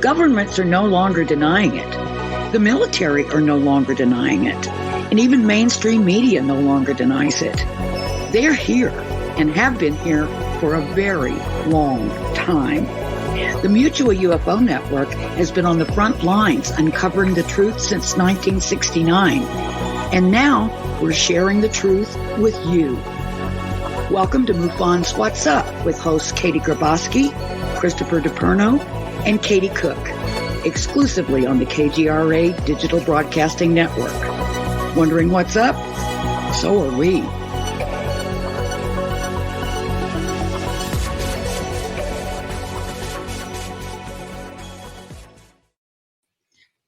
Governments are no longer denying it. The military are no longer denying it. And even mainstream media no longer denies it. They're here and have been here for a very long time. The Mutual UFO Network has been on the front lines uncovering the truth since 1969. And now we're sharing the truth with you. Welcome to MUFON's What's Up with hosts Katie Grabowski, Christopher DePerno, and Katie Cook, exclusively on the KGRA Digital Broadcasting Network. Wondering what's up? So are we.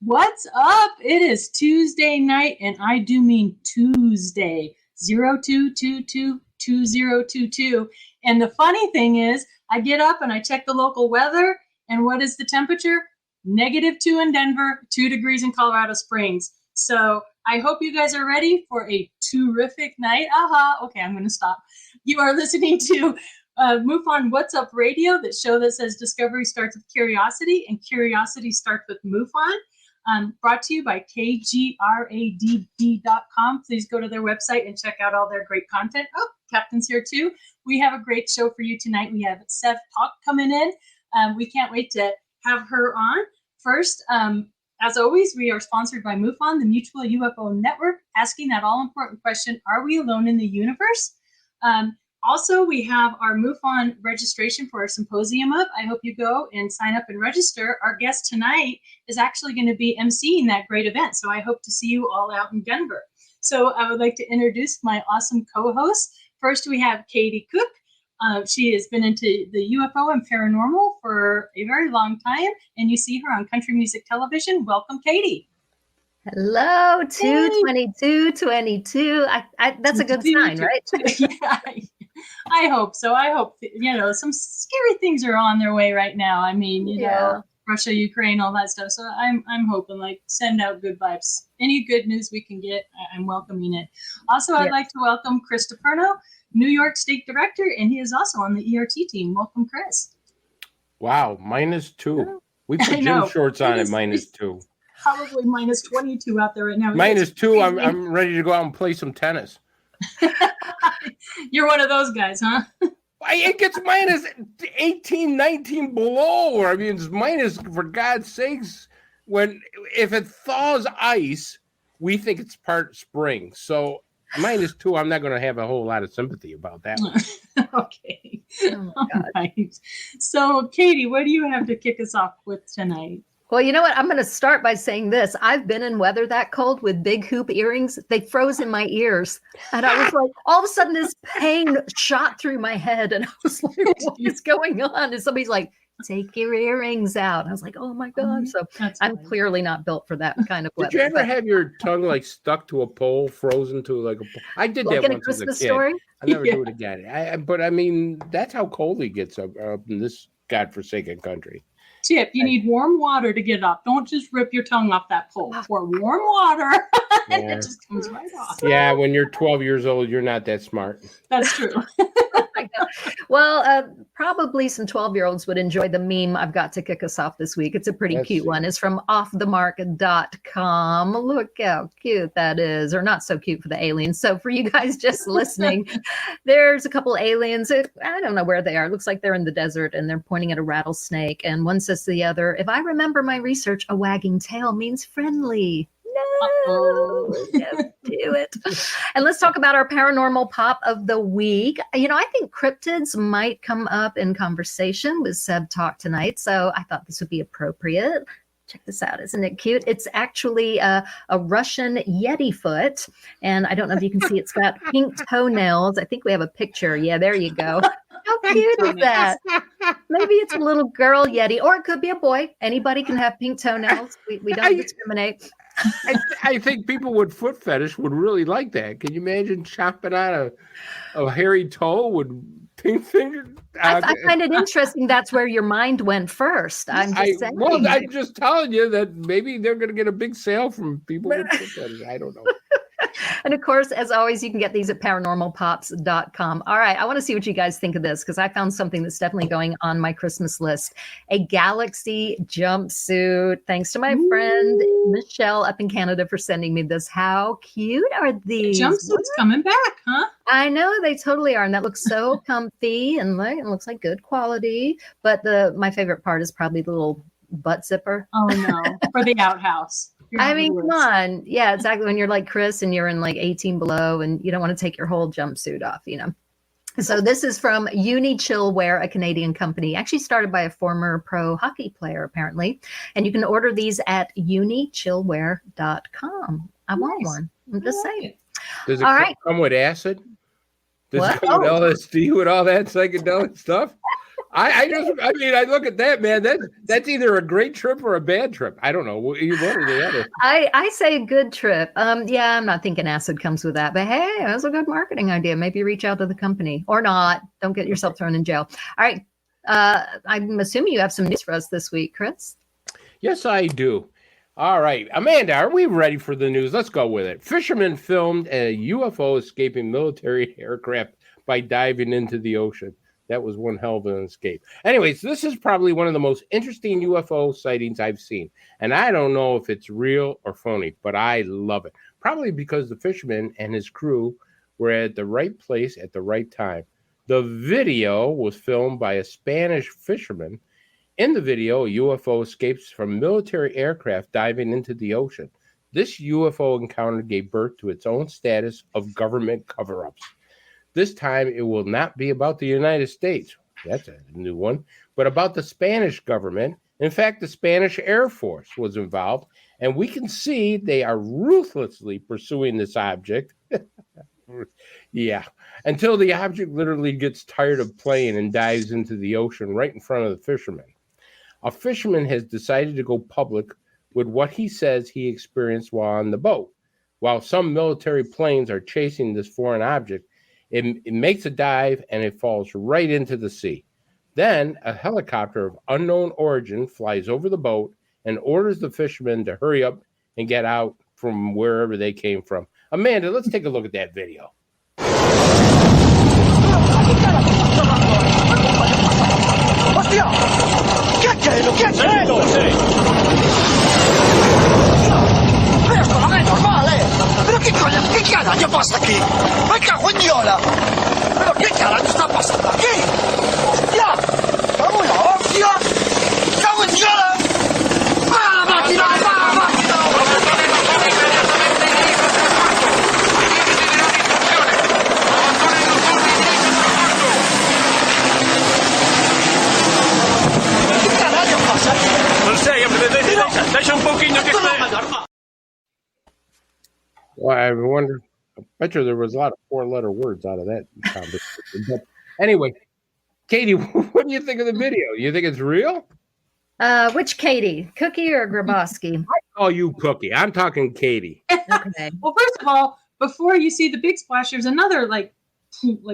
What's up? It is Tuesday night, and I do mean Tuesday, 02222022. And the funny thing is, I get up and I check the local weather, and what is the temperature? -2 in Denver, 2 degrees in Colorado Springs. So I hope you guys are ready for a terrific night. Okay, I'm going to stop. You are listening to MUFON What's Up Radio, that show that says discovery starts with curiosity, and curiosity starts with MUFON. Brought to you by KGRADB.com. Please go to their website and check out all their great content. Oh, Captain's here too. We have a great show for you tonight. We have Sev Tok coming in. We can't wait to have her on. First, as always, we are sponsored by MUFON, the Mutual UFO Network, asking that all-important question, are we alone in the universe? Also, we have our MUFON registration for our symposium up. I hope you go and sign up and register. Our guest tonight is actually going to be emceeing that great event, so I hope to see you all out in Denver. So I would like to introduce my awesome co-hosts. First, we have Katie Cook. She has been into the UFO and paranormal for a very long time, and you see her on country music television. Welcome, Katie. Hello, 22222. That's a good sign, right? Yeah, I hope so. I hope, some scary things are on their way right now. I mean, you know, Russia, Ukraine, all that stuff. So I'm hoping, send out good vibes. Any good news we can get, I'm welcoming it. Also, I'd like to welcome Chris DePerno, New York State Director, and he is also on the ERT team. Welcome, Chris. Wow, -2. We put gym shorts on at -2. Probably -22 out there right now. -2. I'm ready to go out and play some tennis. You're one of those guys, huh? It gets -18, 19 below. I mean, it's minus, for God's sakes. If it thaws ice, we think it's part spring. So -2, I'm not going to have a whole lot of sympathy about that one. Okay. Oh my God. Right. So, Katie, what do you have to kick us off with tonight? Well, you know what? I'm going to start by saying this. I've been in weather that cold with big hoop earrings. They froze in my ears. And I was like, all of a sudden this pain shot through my head. And I was like, what is going on? And somebody's like, take your earrings out. I was like, oh my God. So I'm clearly not built for that kind of weather. Did you ever have your tongue stuck to a pole, frozen to a pole? I did that once as a kid. Story? I never do it again. But I mean, that's how cold it gets up in this godforsaken country. Tip, you need warm water to get up. Don't just rip your tongue off that pole. Pour warm water and it just comes right off. Yeah, when you're 12 years old, you're not that smart. That's true. Well, probably some 12-year-olds would enjoy the meme I've got to kick us off this week. It's a pretty cute one. It's from offthemark.com. Look how cute that is, or not so cute for the aliens. So for you guys just listening, there's a couple aliens. I don't know where they are. It looks like they're in the desert and they're pointing at a rattlesnake. And one says to the other, if I remember my research, a wagging tail means friendly. No, don't do it. And let's talk about our paranormal pop of the week. I think cryptids might come up in conversation with Sev Tok tonight, so I thought this would be appropriate. Check this out. Isn't it cute? It's actually a Russian Yeti foot, and I don't know if you can see, it's got pink toenails. I think we have a picture. Yeah, there you go. How cute is that? Maybe it's a little girl Yeti, or it could be a boy. Anybody can have pink toenails. We don't discriminate. I think people with foot fetish would really like that. Can you imagine chopping out a hairy toe with pink fingers? I find it interesting. That's where your mind went first. I'm just saying. Well, I'm just telling you that maybe they're going to get a big sale from people with foot fetish. I don't know. And of course, as always, you can get these at paranormalpops.com. All right, I want to see what you guys think of this because I found something that's definitely going on my Christmas list. A galaxy jumpsuit. Thanks to my friend Michelle up in Canada for sending me this. How cute are these? Jumpsuits coming back, huh? I know they totally are, and that looks so comfy and it looks like good quality. But my favorite part is probably the little butt zipper. Oh no, for the outhouse. I mean, come on. Yeah, exactly. When you're like Chris and you're in like 18 below and you don't want to take your whole jumpsuit off, you know. So this is from Uni-Chillwear, a Canadian company, actually started by a former pro hockey player, apparently. And you can order these at unichillwear.com. I want one. I'm just saying. Does it come with acid? Does it come with LSD with all that psychedelic stuff? I look at that, man. That's either a great trip or a bad trip. I don't know. One or the other. I say good trip. Yeah, I'm not thinking acid comes with that, but hey, that's a good marketing idea. Maybe reach out to the company or not. Don't get yourself thrown in jail. All right. I'm assuming you have some news for us this week, Chris. Yes, I do. All right. Amanda, are we ready for the news? Let's go with it. Fishermen filmed a UFO escaping military aircraft by diving into the ocean. That was one hell of an escape. Anyways, this is probably one of the most interesting UFO sightings I've seen. And I don't know if it's real or phony, but I love it. Probably because the fisherman and his crew were at the right place at the right time. The video was filmed by a Spanish fisherman. In the video, a UFO escapes from military aircraft diving into the ocean. This UFO encounter gave birth to its own status of government cover-ups. This time, it will not be about the United States. That's a new one. But about the Spanish government. In fact, the Spanish Air Force was involved. And we can see they are ruthlessly pursuing this object. Yeah. Until the object literally gets tired of playing and dives into the ocean right in front of the fisherman. A fisherman has decided to go public with what he says he experienced while on the boat. While some military planes are chasing this foreign object, it makes a dive and it falls right into the sea. Then a helicopter of unknown origin flies over the boat and orders the fishermen to hurry up and get out from wherever they came from. Amanda, let's take a look at that video. ¡Hostia! ¿Qué es esto? Pero esto no es normal, ¿eh? ¿Pero qué carajo pasa aquí? ¡Me cago en Diola! ¿Pero qué carajo está pasando aquí? ¡Hostia! ¡Cago en la hostia! ¡Cago en Diola! ¡Para la máquina! ¡Para la máquina! Well, I wonder. I bet you there was a lot of four-letter words out of that conversation. But anyway, Katie, what do you think of the video? You think it's real? Which Katie? Cookie or Grabowski? I call you Cookie. I'm talking Katie. Okay. Well, first of all, before you see the big splash, there's another like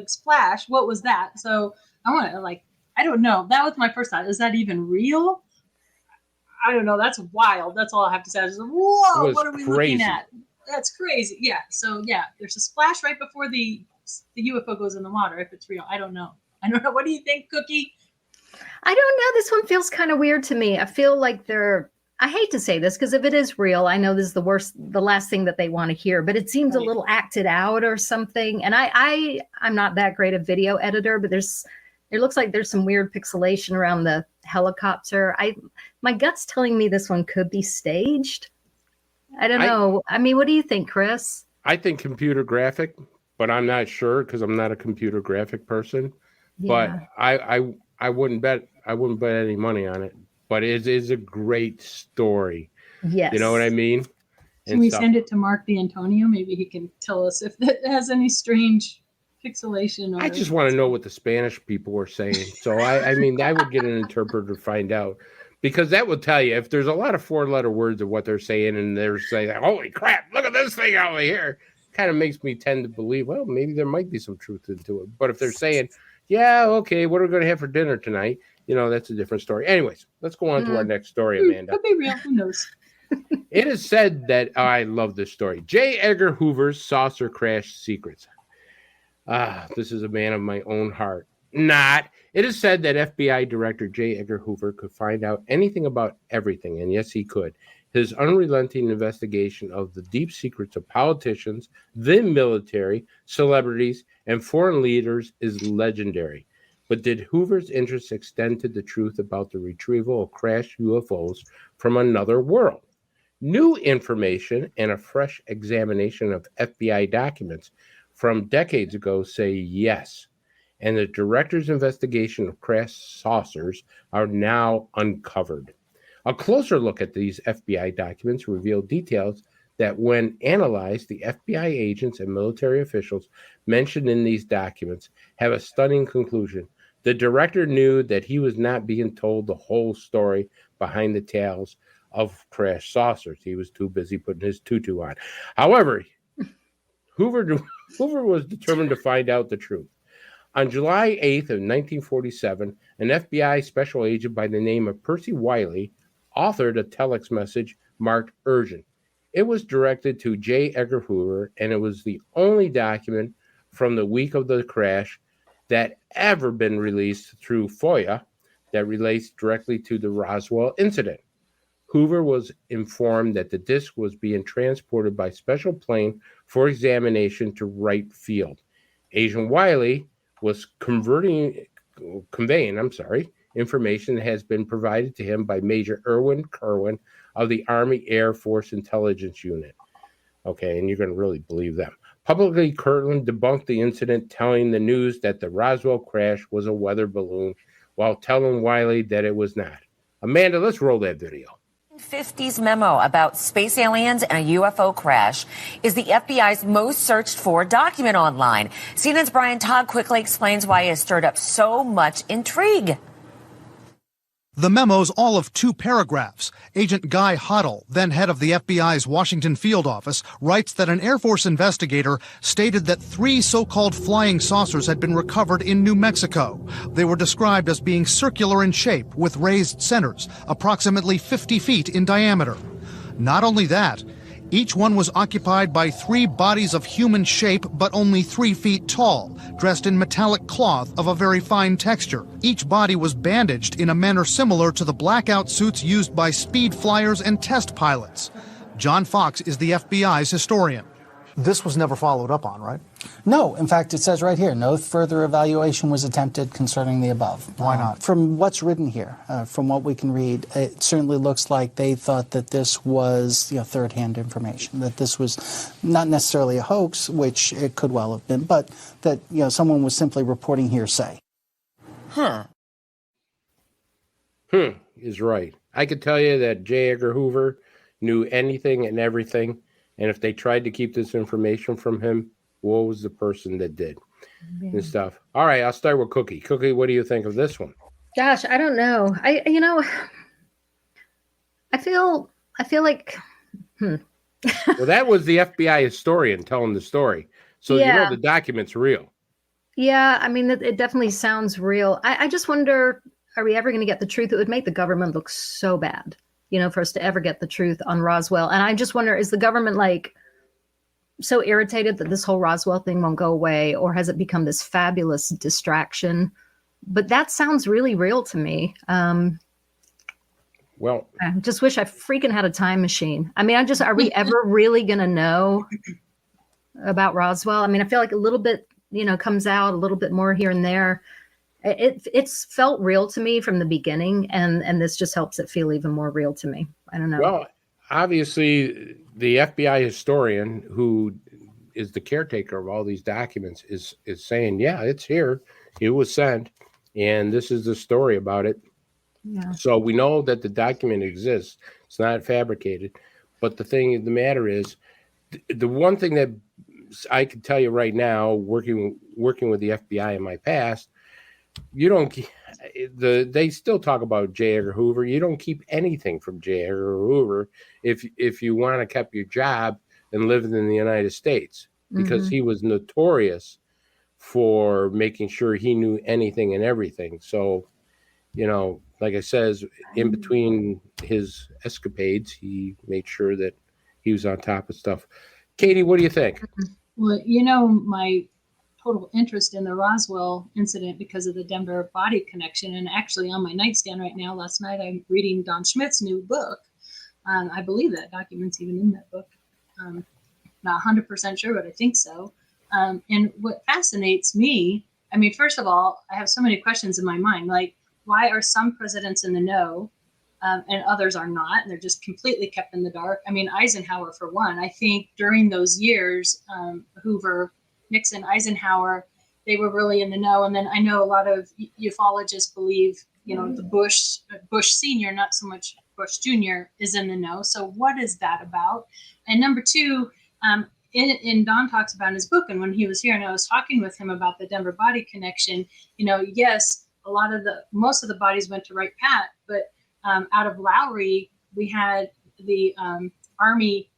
splash. What was that? So I want to I don't know. That was my first thought. Is that even real? I don't know. That's wild. That's all I have to say. I was like, whoa, what are we looking at? That's crazy. Yeah. So yeah, there's a splash right before the UFO goes in the water. If it's real, I don't know. What do you think, Cookie? I don't know. This one feels kind of weird to me. I feel like I hate to say this because if it is real, I know this is the last thing that they want to hear, but it seems a little acted out or something. And I'm not that great a video editor, but it looks like there's some weird pixelation around the helicopter. My gut's telling me this one could be staged. I don't know. I mean, what do you think, Chris? I think computer graphic, but I'm not sure because I'm not a computer graphic person. Yeah. But I wouldn't bet any money on it. But it is a great story. Yes. You know what I mean? Can we send it to Mark D'Antonio? Maybe he can tell us if it has any strange pixelation. I just want to know what the Spanish people were saying. So I mean, I would get an interpreter to find out. Because that will tell you if there's a lot of four-letter words of what they're saying, and they're saying, "Holy crap! Look at this thing over here." Kind of makes me tend to believe, well, maybe there might be some truth into it. But if they're saying, "Yeah, okay, what are we going to have for dinner tonight?" That's a different story. Anyways, let's go on to our next story, Amanda. Could be real. Who knows? It is said that I love this story. J. Edgar Hoover's saucer crash secrets. This is a man of my own heart. Not. It is said that FBI Director J. Edgar Hoover could find out anything about everything, and yes, he could. His unrelenting investigation of the deep secrets of politicians, the military, celebrities, and foreign leaders is legendary. But did Hoover's interests extend to the truth about the retrieval of crashed UFOs from another world? New information and a fresh examination of FBI documents from decades ago say yes. And the director's investigation of crashed saucers are now uncovered. A closer look at these FBI documents revealed details that, when analyzed, the FBI agents and military officials mentioned in these documents have a stunning conclusion. The director knew that he was not being told the whole story behind the tales of crashed saucers. He was too busy putting his tutu on. However, Hoover was determined to find out the truth. On July 8th of 1947, an FBI special agent by the name of Percy Wiley authored a telex message marked urgent. It was directed to J. Edgar Hoover, and it was the only document from the week of the crash that ever been released through FOIA that relates directly to the Roswell incident. Hoover was informed that the disc was being transported by special plane for examination to Wright Field. Agent Wiley was conveying information that has been provided to him by Major Erwin Kerwin of the Army Air Force Intelligence Unit. Okay, and you're going to really believe them. Publicly, Kirtland debunked the incident, telling the news that the Roswell crash was a weather balloon, while telling Wiley that it was not. Amanda, let's roll that video. 1950s memo about space aliens and a UFO crash is the FBI's most searched for document online. CNN's Brian Todd quickly explains why it has stirred up so much intrigue. The memo's all of 2 paragraphs. Agent Guy Hoddle, then head of the FBI's Washington field office, writes that an Air Force investigator stated that 3 so-called flying saucers had been recovered in New Mexico. They were described as being circular in shape with raised centers, approximately 50 feet in diameter. Not only that, each one was occupied by 3 bodies of human shape, but only 3 feet tall, dressed in metallic cloth of a very fine texture. Each body was bandaged in a manner similar to the blackout suits used by speed flyers and test pilots. John Fox is the FBI's historian. This was never followed up on, right? No. In fact, it says right here, no further evaluation was attempted concerning the above. Why not? From what's written here, from what we can read, it certainly looks like they thought that this was third-hand information, that this was not necessarily a hoax, which it could well have been, but that someone was simply reporting hearsay. Is right. I could tell you that J. Edgar Hoover knew anything and everything. And if they tried to keep this information from him, woe was the person that did and stuff. All right, I'll start with Cookie. Cookie, what do you think of this one? Gosh, I don't know. I feel like. Well, that was the FBI historian telling the story, so the document's real. Yeah, I mean, it definitely sounds real. I just wonder, are we ever going to get the truth? It would make the government look so bad, for us to ever get the truth on Roswell. And I just wonder, is the government so irritated that this whole Roswell thing won't go away, or has it become this fabulous distraction? But that sounds really real to me. Well, I just wish I freaking had a time machine. I mean, are we ever really going to know about Roswell? I mean, I feel like a little bit, comes out a little bit more here and there. It's felt real to me from the beginning, and this just helps it feel even more real to me. I don't know. Well, obviously, the FBI historian, who is the caretaker of all these documents, is saying, yeah, it's here. It was sent, and this is the story about it. Yeah. So we know that the document exists. It's not fabricated. But the matter is, the one thing that I can tell you right now, working with the FBI in my past, they still talk about J. Edgar Hoover. You don't keep anything from J. Edgar Hoover if you want to keep your job and live in the United States, because he was notorious for making sure he knew anything and everything. So like I says, in between his escapades, he made sure that he was on top of stuff. Katie, what do you think? Well, my total interest in the Roswell incident because of the Denver body connection. And actually on my nightstand right now, last night, I'm reading Don Schmidt's new book. I believe that document's even in that book. Not 100% sure, but I think so. And what fascinates me, first of all, I have so many questions in my mind, like why are some presidents in the know and others are not, and they're just completely kept in the dark? Eisenhower, for one, I think during those years, Hoover, Nixon, Eisenhower, they were really in the know. And then I know a lot of ufologists believe, the Bush Senior, not so much Bush Jr., is in the know. So what is that about? And number two, in Don talks about in his book, and when he was here and I was talking with him about the Denver body connection, yes, most of the bodies went to Wright Pat, but out of Lowry, we had the Army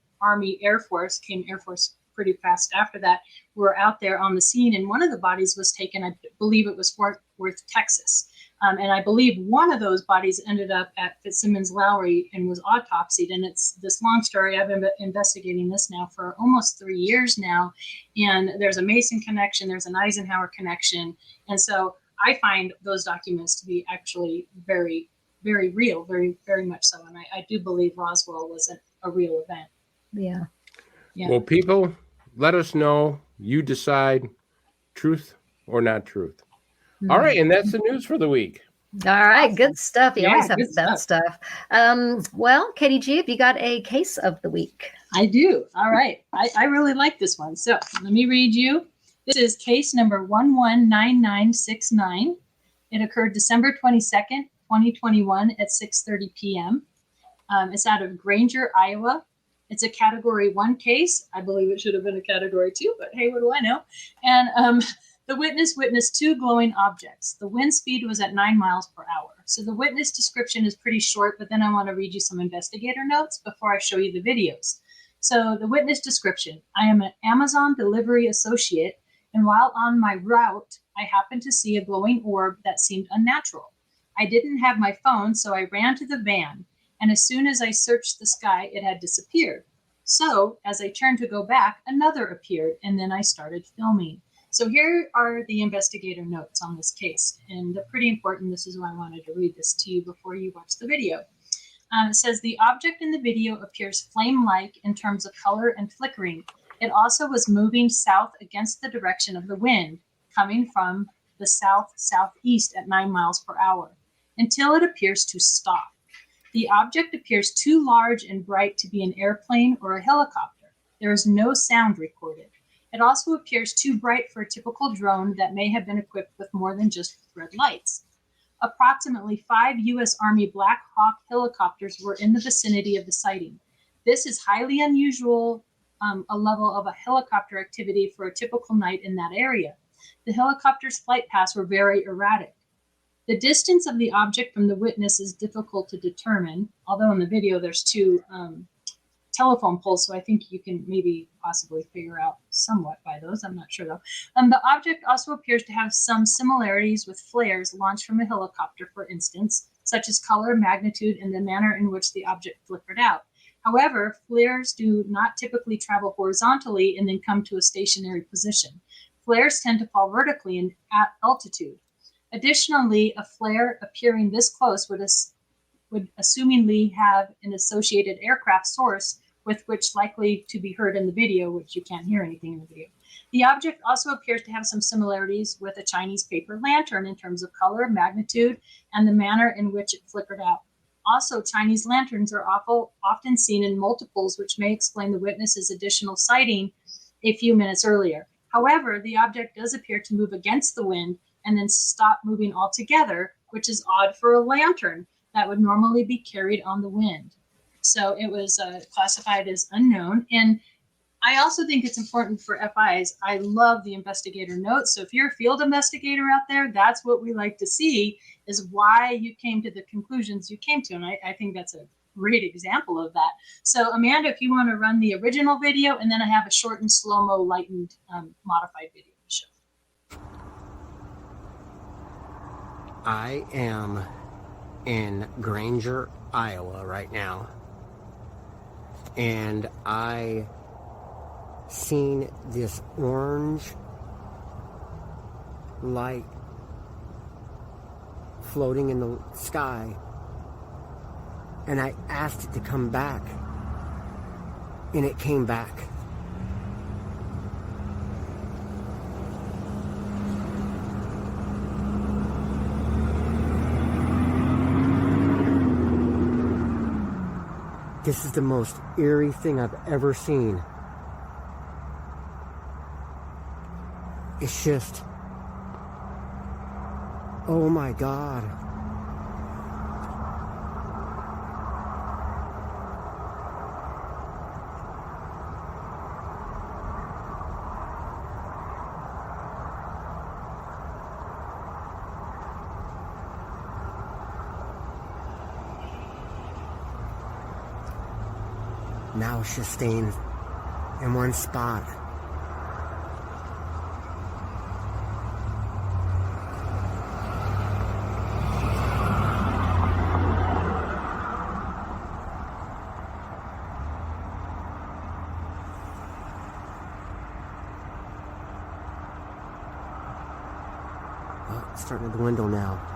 Air Force, came Air Force pretty fast after that, were out there on the scene, and one of the bodies was taken, I believe it was Fort Worth, Texas. And I believe one of those bodies ended up at Fitzsimmons Lowry and was autopsied. And it's this long story. I've been investigating this now for almost 3 years now. And there's a Mason connection. There's an Eisenhower connection. And so I find those documents to be actually very, very real, very, very much so. And I do believe Roswell was a real event. Yeah. Well, people, let us know. You decide truth or not truth. All right, and that's the news for the week. All right, awesome. Good stuff. You always have good the best stuff. Well, Katie G, have you got a case of the week? I do. All right. I really like this one. So let me read you. This is case number 119969. It occurred December 22nd, 2021 at 6:30 p.m. It's out of Granger, Iowa. It's a Category 1 case. I believe it should have been a Category 2, but hey, what do I know? And the witness witnessed two glowing objects. The wind speed was at 9 miles per hour. So the witness description is pretty short, but then I want to read you some investigator notes before I show you the videos. So the witness description: I am an Amazon delivery associate, and while on my route, I happened to see a glowing orb that seemed unnatural. I didn't have my phone, so I ran to the van, and as soon as I searched the sky, it had disappeared. So as I turned to go back, another appeared, and then I started filming. So here are the investigator notes on this case, and they're pretty important. This is why I wanted to read this to you before you watch the video. It says the object in the video appears flame-like in terms of color and flickering. It also was moving south against the direction of the wind, coming from the south-southeast at 9 miles per hour, until it appears to stop. The object appears too large and bright to be an airplane or a helicopter. There is no sound recorded. It also appears too bright for a typical drone that may have been equipped with more than just red lights. Approximately 5 U.S. Army Black Hawk helicopters were in the vicinity of the sighting. This is highly unusual, a level of a helicopter activity for a typical night in that area. The helicopter's flight paths were very erratic. The distance of the object from the witness is difficult to determine, although in the video there's two telephone poles, so I think you can maybe possibly figure out somewhat by those. I'm not sure though. The object also appears to have some similarities with flares launched from a helicopter, for instance, such as color, magnitude, and the manner in which the object flickered out. However, flares do not typically travel horizontally and then come to a stationary position. Flares tend to fall vertically and at altitude. Additionally, a flare appearing this close would assumingly have an associated aircraft source with which likely to be heard in the video, which you can't hear anything in the video. The object also appears to have some similarities with a Chinese paper lantern in terms of color, magnitude, and the manner in which it flickered out. Also, Chinese lanterns are often seen in multiples, which may explain the witness's additional sighting a few minutes earlier. However, the object does appear to move against the wind and then stop moving altogether, which is odd for a lantern that would normally be carried on the wind. So it was classified as unknown. And I also think it's important for FIs. I love the investigator notes. So if you're a field investigator out there, that's what we like to see, is why you came to the conclusions you came to. And I think that's a great example of that. So Amanda, if you want to run the original video, and then I have a short and slow-mo lightened modified video to show. I am in Granger, Iowa right now. And I seen this orange light floating in the sky. And I asked it to come back. And it came back. This is the most eerie thing I've ever seen. It's just, oh my God. Now it's just staying in one spot. Oh, it's starting to dwindle now.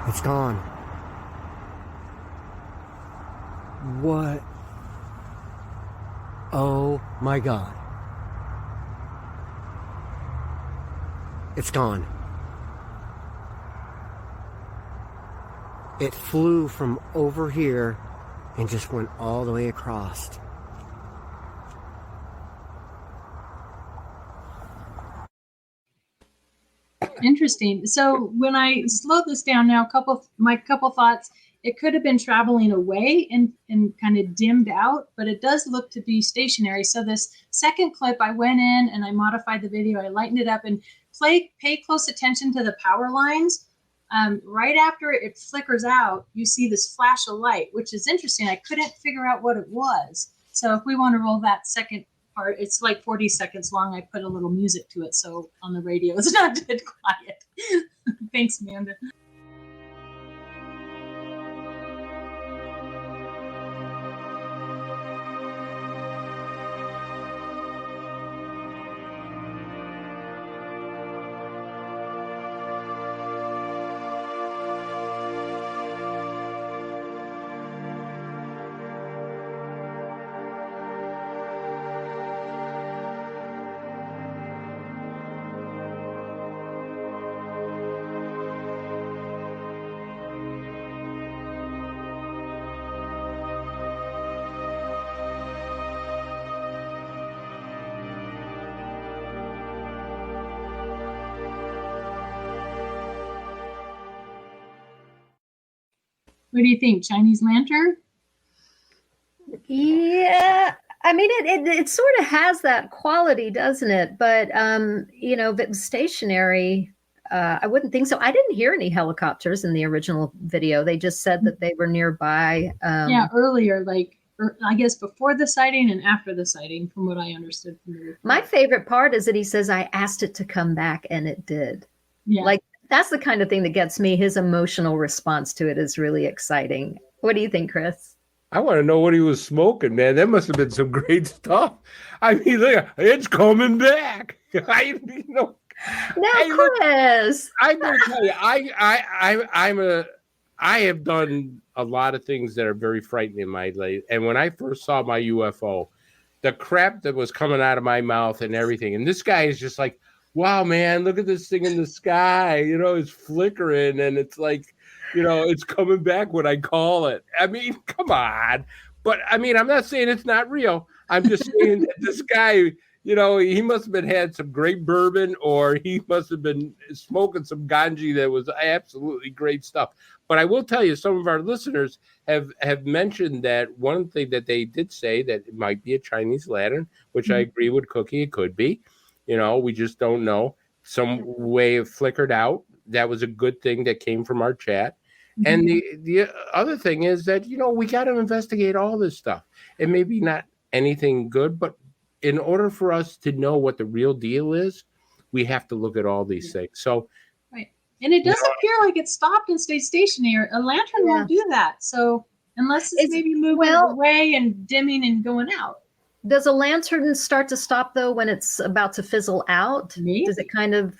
It's gone. What? Oh my God. It's gone. It flew from over here and just went all the way across. Interesting. So when I slow this down now, my couple thoughts, it could have been traveling away and kind of dimmed out, but it does look to be stationary. So this second clip, I went in and I modified the video. I lightened it up and pay close attention to the power lines. Right after it flickers out, you see this flash of light, which is interesting. I couldn't figure out what it was. So if we want to roll that second part, it's like 40 seconds long. I put a little music to it, so on the radio it's not dead quiet. Thanks, Amanda. What do you think? Chinese lantern? Yeah, I mean, it sort of has that quality, doesn't it? But if it was stationary, I wouldn't think so. I didn't hear any helicopters in the original video. They just said that they were nearby. Yeah, earlier, I guess before the sighting and after the sighting, from what I understood from the report. My favorite part is that he says, I asked it to come back, and it did. Yeah. Like, that's the kind of thing that gets me. His emotional response to it is really exciting. What do you think, Chris? I want to know what he was smoking, man. That must have been some great stuff. I mean, look, it's coming back. Hey, Chris. I'm going to tell you, I have done a lot of things that are very frightening in my life. And when I first saw my UFO, the crap that was coming out of my mouth and everything, and this guy is just like, wow, man, look at this thing in the sky. It's flickering, and it's like, it's coming back when I call it. I mean, come on. But, I mean, I'm not saying it's not real. I'm just saying that this guy, he must have had some great bourbon, or he must have been smoking some ganji that was absolutely great stuff. But I will tell you, some of our listeners have mentioned that one thing that they did say, that it might be a Chinese lantern, which I agree with Cookie. It could be. We just don't know. Some way it flickered out. That was a good thing that came from our chat. Mm-hmm. And the other thing is that, we got to investigate all this stuff. It may be not anything good, but in order for us to know what the real deal is, we have to look at all these things. So, right. And it does appear like it stopped and stayed stationary. A lantern won't do that. So unless it's maybe moving away and dimming and going out. Does a lantern start to stop though when it's about to fizzle out? Maybe. Does it kind of?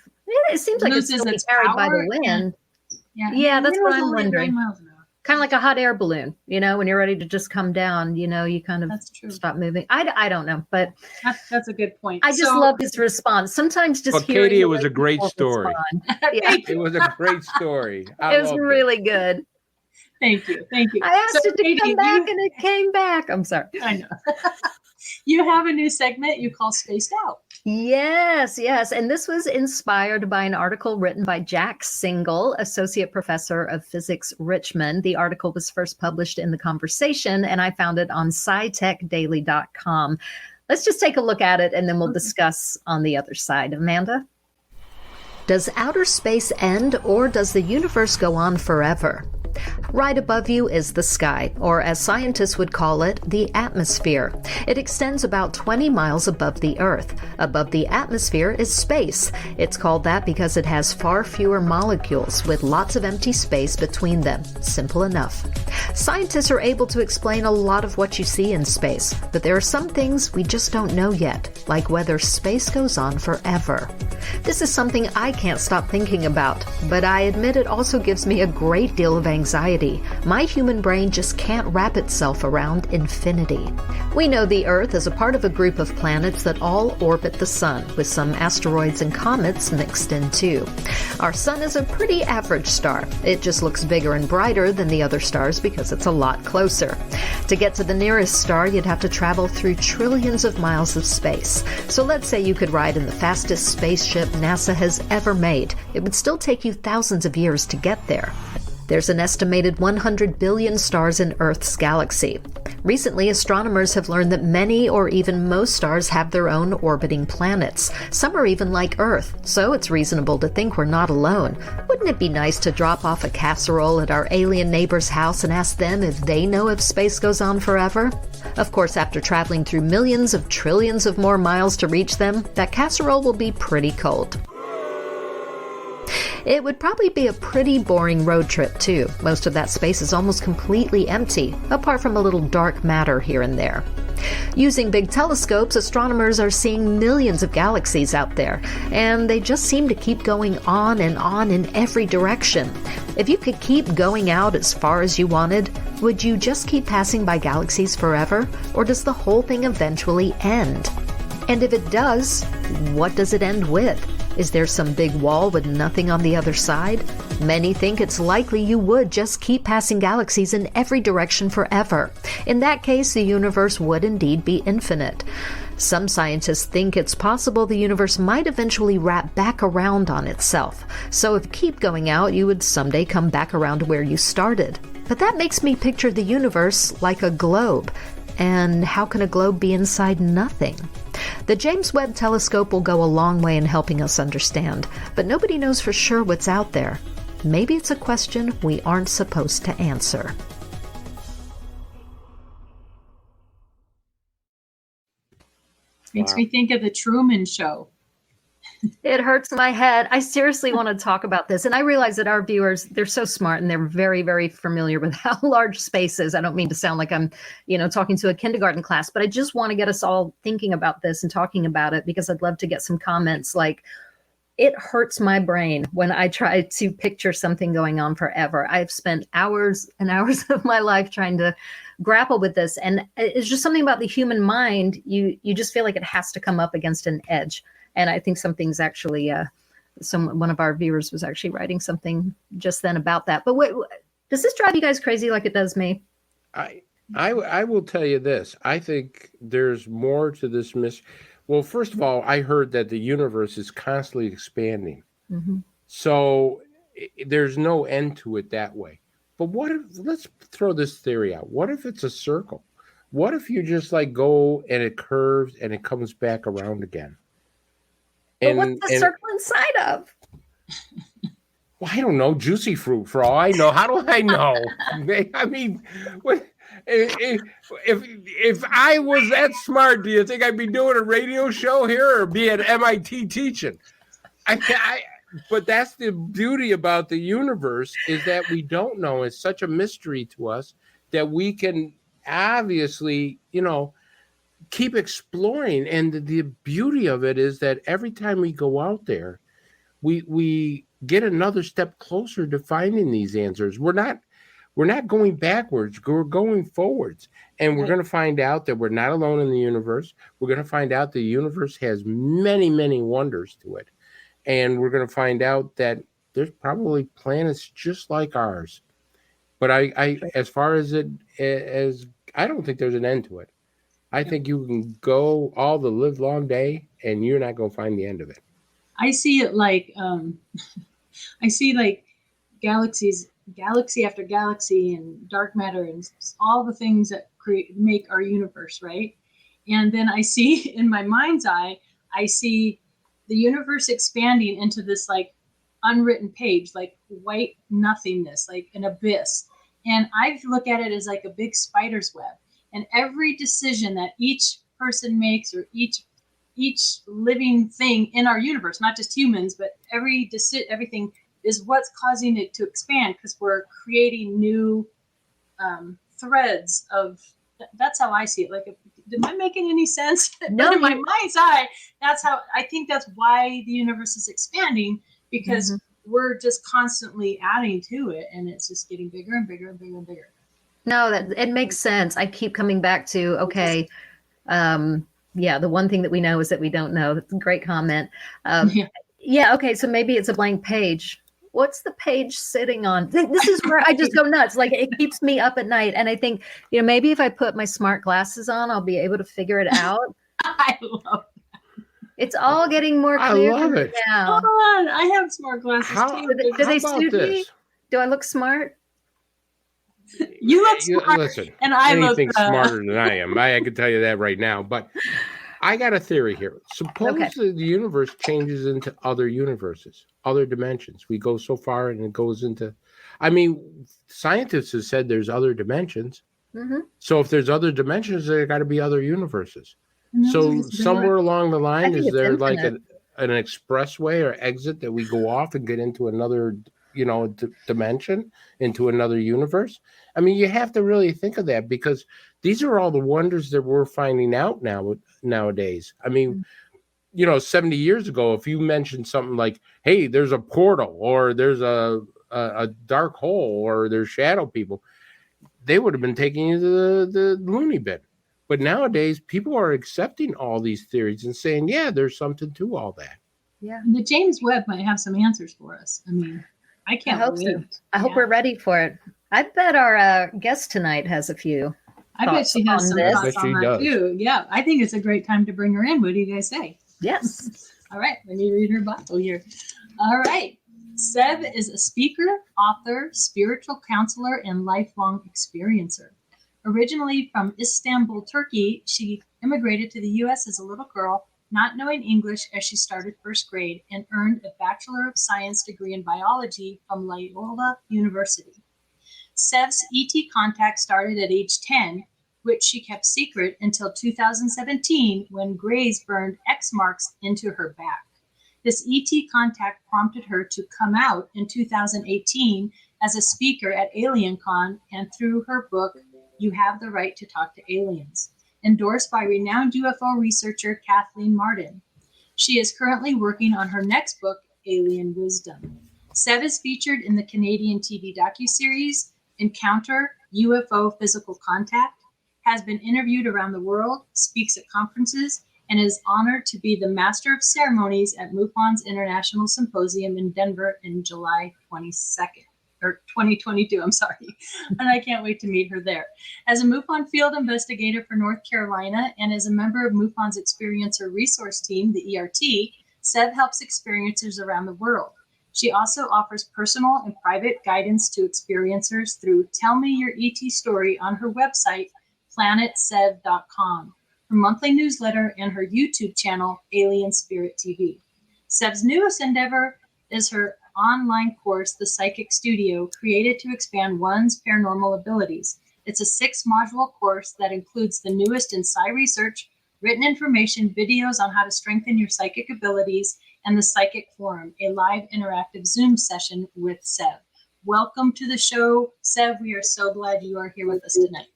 It seems like it's still carried by the wind. Yeah, that's what I'm wondering. Kind of like a hot air balloon, when you're ready to just come down, you kind of stop moving. I don't know, but that's a good point. I just love his response. Sometimes just hearing Katie, it was a great story. It was a great story. It was really good. Thank you. I asked it to come back and it came back. I'm sorry. I know. You have a new segment you call Spaced Out. Yes. And this was inspired by an article written by Jack Single, Associate Professor of Physics, Richmond. The article was first published in The Conversation, and I found it on scitechdaily.com. Let's just take a look at it, and then we'll discuss on the other side. Amanda? Does outer space end, or does the universe go on forever? Right above you is the sky, or as scientists would call it, the atmosphere. It extends about 20 miles above the Earth. Above the atmosphere is space. It's called that because it has far fewer molecules with lots of empty space between them. Simple enough. Scientists are able to explain a lot of what you see in space, but there are some things we just don't know yet, like whether space goes on forever. This is something I can't stop thinking about, but I admit it also gives me a great deal of anxiety. My human brain just can't wrap itself around infinity. We know the Earth is a part of a group of planets that all orbit the sun, with some asteroids and comets mixed in too. Our sun is a pretty average star. It just looks bigger and brighter than the other stars because it's a lot closer. To get to the nearest star, you'd have to travel through trillions of miles of space. So let's say you could ride in the fastest spaceship NASA has ever made. It would still take you thousands of years to get there. There's an estimated 100 billion stars in Earth's galaxy. Recently, astronomers have learned that many or even most stars have their own orbiting planets. Some are even like Earth, so it's reasonable to think we're not alone. Wouldn't it be nice to drop off a casserole at our alien neighbor's house and ask them if they know if space goes on forever? Of course, after traveling through millions of trillions of more miles to reach them, that casserole will be pretty cold. It would probably be a pretty boring road trip, too. Most of that space is almost completely empty, apart from a little dark matter here and there. Using big telescopes, astronomers are seeing millions of galaxies out there, and they just seem to keep going on in every direction. If you could keep going out as far as you wanted, would you just keep passing by galaxies forever, or does the whole thing eventually end? And if it does, what does it end with? Is there some big wall with nothing on the other side? Many think it's likely you would just keep passing galaxies in every direction forever. In that case, the universe would indeed be infinite. Some scientists think it's possible the universe might eventually wrap back around on itself. So if you keep going out, you would someday come back around to where you started. But that makes me picture the universe like a globe. And how can a globe be inside nothing? The James Webb Telescope will go a long way in helping us understand, but nobody knows for sure what's out there. Maybe it's a question we aren't supposed to answer. Makes me think of the Truman Show. It hurts my head. I seriously want to talk about this. And I realize that our viewers, they're so smart and they're very, very familiar with how large space is. I don't mean to sound like I'm, talking to a kindergarten class, but I just want to get us all thinking about this and talking about it because I'd love to get some comments like, it hurts my brain when I try to picture something going on forever. I've spent hours and hours of my life trying to grapple with this. And it's just something about the human mind. You just feel like it has to come up against an edge. And I think something's actually, one of our viewers was actually writing something just then about that. But does this drive you guys crazy like it does me? I will tell you this. I think there's more to this mystery. Well, first of all, I heard that the universe is constantly expanding. Mm-hmm. So there's no end to it that way. But what if, let's throw this theory out. What if it's a circle? What if you just go and it curves and it comes back around again? But what's the circle inside of? Well, I don't know. Juicy fruit, for all I know. How do I know? I mean, if I was that smart, do you think I'd be doing a radio show here or be at MIT teaching? But that's the beauty about the universe, is that we don't know. It's such a mystery to us that we can obviously, keep exploring. And the beauty of it is that every time we go out there, we get another step closer to finding these answers. We're not going backwards, we're going forwards. And we're going to find out that we're not alone in the universe. We're going to find out the universe has many, many wonders to it. And we're going to find out that there's probably planets just like ours. But I as far as I don't think there's an end to it. I think you can go all the live long day and you're not going to find the end of it. I see it like, I see like galaxy after galaxy and dark matter and all the things that make our universe, right? And then I see in my mind's eye, I see the universe expanding into this like unwritten page, like white nothingness, like an abyss. And I look at it as like a big spider's web. And every decision that each person makes, or each living thing in our universe, not just humans, but everything is what's causing it to expand, because we're creating new threads of. That's how I see it. Like, am I making any sense? No, in my mind's eye, that's how I think. That's why the universe is expanding, because we're just constantly adding to it, and it's just getting bigger and bigger and bigger and bigger. No, that it makes sense. I keep coming back to, okay, the one thing that we know is that we don't know. That's a great comment. Okay, so maybe it's a blank page. What's the page sitting on? This is where I just go nuts. Like, it keeps me up at night. And I think, maybe if I put my smart glasses on, I'll be able to figure it out. I love that. It's all getting more clear. I love it. Now. Come on, I have smart glasses too. Do they suit me? Do I look smart? You look smart, listen, and I look smarter than I am. I can tell you that right now. But I got a theory here. Suppose the universe changes into other universes, other dimensions. We go so far, and it goes into. I mean, scientists have said there's other dimensions. Mm-hmm. So if there's other dimensions, there got to be other universes. So somewhere along the line, is there infinite. Like an expressway or exit that we go off and get into another, dimension, into another universe? I mean, you have to really think of that, because these are all the wonders that we're finding out nowadays. I mean, 70 years ago, if you mentioned something like, hey, there's a portal, or there's a dark hole, or there's shadow people, they would have been taking you to the loony bin. But nowadays, people are accepting all these theories and saying, yeah, there's something to all that. Yeah. The James Webb might have some answers for us. I mean, I can't hope believe so. I hope we're ready for it. I bet our guest tonight has a few. I bet she has some thoughts on that too. Yeah, I think it's a great time to bring her in. What do you guys say? Yes. All right, let me read her bio here. All right. Sev is a speaker, author, spiritual counselor, and lifelong experiencer. Originally from Istanbul, Turkey, she immigrated to the U.S. as a little girl, not knowing English as she started first grade, and earned a Bachelor of Science degree in biology from Loyola University. Sev's ET contact started at age 10, which she kept secret until 2017, when Grays burned X marks into her back. This ET contact prompted her to come out in 2018 as a speaker at AlienCon, and through her book, You Have the Right to Talk to Aliens, endorsed by renowned UFO researcher Kathleen Martin. She is currently working on her next book, Alien Wisdom. Sev is featured in the Canadian TV docuseries Encounter UFO Physical Contact, has been interviewed around the world, speaks at conferences, and is honored to be the Master of Ceremonies at MUFON's International Symposium in Denver in July 2022, I'm sorry. And I can't wait to meet her there. As a MUFON field investigator for North Carolina, and as a member of MUFON's Experiencer Resource Team, the ERT, Sev helps experiencers around the world. She also offers personal and private guidance to experiencers through Tell Me Your ET Story on her website, planetsev.com, her monthly newsletter, and her YouTube channel, Alien Spirit TV. Sev's newest endeavor is her online course, The Psychic Studio, created to expand one's paranormal abilities. It's a 6-module course that includes the newest in psi research, written information, videos on how to strengthen your psychic abilities, and the Psychic Forum, a live interactive Zoom session with Sev. Welcome to the show, Sev. We are so glad you are here with us tonight.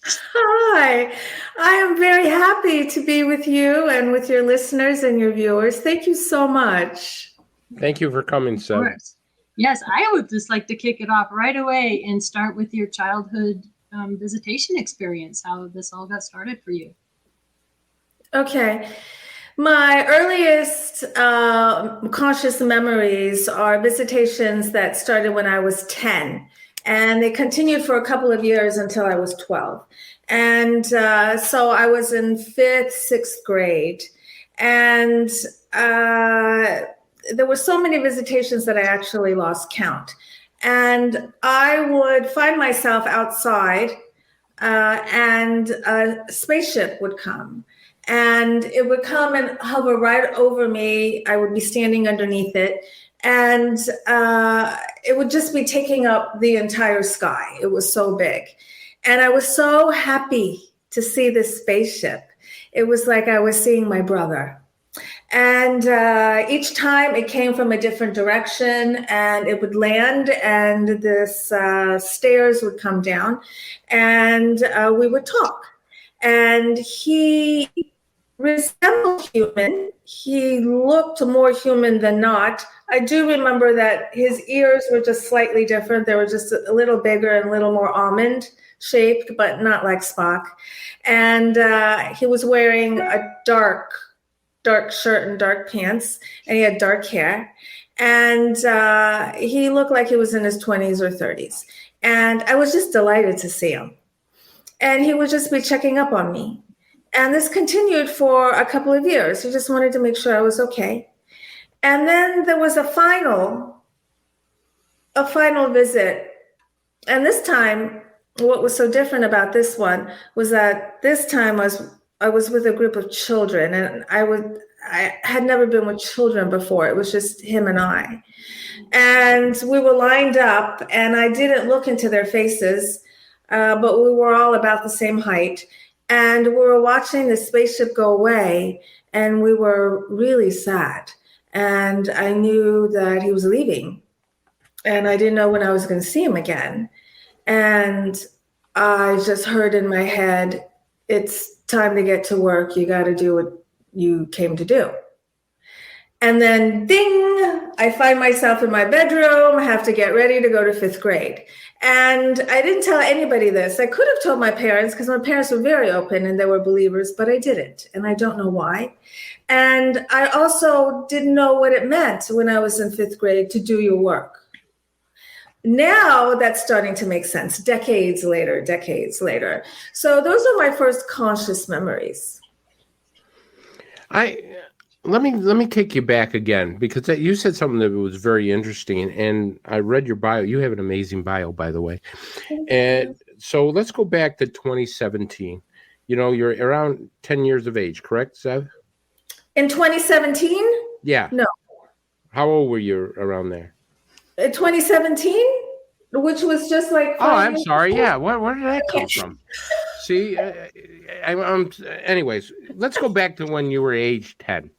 Hi, I am very happy to be with you and with your listeners and your viewers. Thank you so much. Thank you for coming, Of Sev. course. Yes, I would just like to kick it off right away and start with your childhood visitation experience, how this all got started for you. Okay. My earliest conscious memories are visitations that started when I was 10. And they continued for a couple of years until I was 12. And so I was in 5th, 6th grade. And there were so many visitations that I actually lost count. And I would find myself outside and a spaceship would come. And it would come and hover right over me. I would be standing underneath it. And it would just be taking up the entire sky. It was so big. And I was so happy to see this spaceship. It was like I was seeing my brother. And each time it came from a different direction and it would land and this stairs would come down and we would talk. And he resembled human. He looked more human than not. I do remember that his ears were just slightly different. They were just a little bigger and a little more almond shaped, but not like Spock. And he was wearing a dark shirt and dark pants, and he had dark hair. And he looked like he was in his 20s or 30s. And I was just delighted to see him. And he would just be checking up on me. And this continued for a couple of years. He just wanted to make sure I was okay. And then there was a final visit. And this time, what was so different about this one was that this time I was with a group of children, and I had never been with children before. It was just him and I. And we were lined up, and I didn't look into their faces, but we were all about the same height. And we were watching the spaceship go away, and we were really sad. And I knew that he was leaving, and I didn't know when I was going to see him again. And I just heard in my head, it's time to get to work. You got to do what you came to do. And then ding, I find myself in my bedroom. I have to get ready to go to 5th grade. And I didn't tell anybody this. I could have told my parents because my parents were very open and they were believers, but I didn't. And I don't know why. And I also didn't know what it meant when I was in 5th grade to do your work. Now that's starting to make sense, decades later. So those are my first conscious memories. Let me take you back again, because you said something that was very interesting, and I read your bio. You have an amazing bio, by the way. And so let's go back to 2017. You know, you're around 10 years of age, correct, Sev? In 2017? Yeah. No. How old were you around there? 2017, which was just like. Oh, I'm sorry. Yeah. Where did that come from? See, anyways, let's go back to when you were age 10.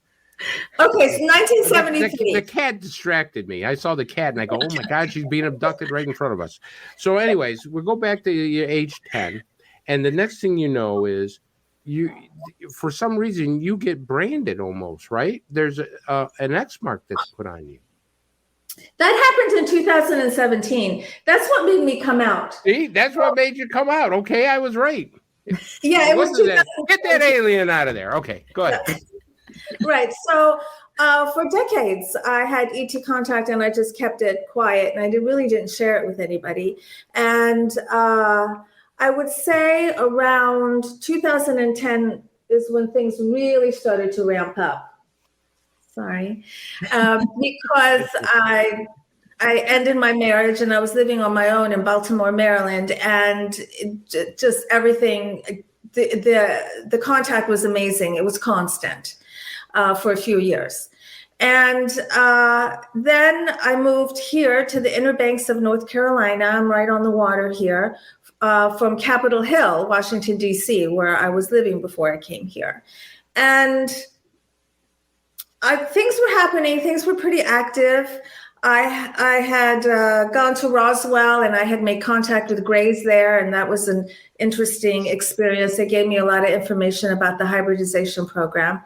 Okay, so 1973. The cat distracted me. I saw the cat and I go, oh my God, she's being abducted right in front of us. So anyways, we'll go back to your age 10. And the next thing you know is you, for some reason, you get branded almost, right? There's an X mark that's put on you. That happened in 2017. That's what made me come out. See, that's what made you come out. Okay, I was right. Yeah, it was. Get that alien out of there. Okay, go ahead. Right. So for decades, I had ET contact and I just kept it quiet and I really didn't share it with anybody. And I would say around 2010 is when things really started to ramp up. Sorry. Because I ended my marriage and I was living on my own in Baltimore, Maryland, and just everything, the contact was amazing. It was constant for a few years. And then I moved here to the Inner Banks of North Carolina. I'm right on the water here, from Capitol Hill, Washington, D.C., where I was living before I came here. And things were happening. Things were pretty active. I had gone to Roswell and I had made contact with Grays there, and that was an interesting experience. They gave me a lot of information about the hybridization program,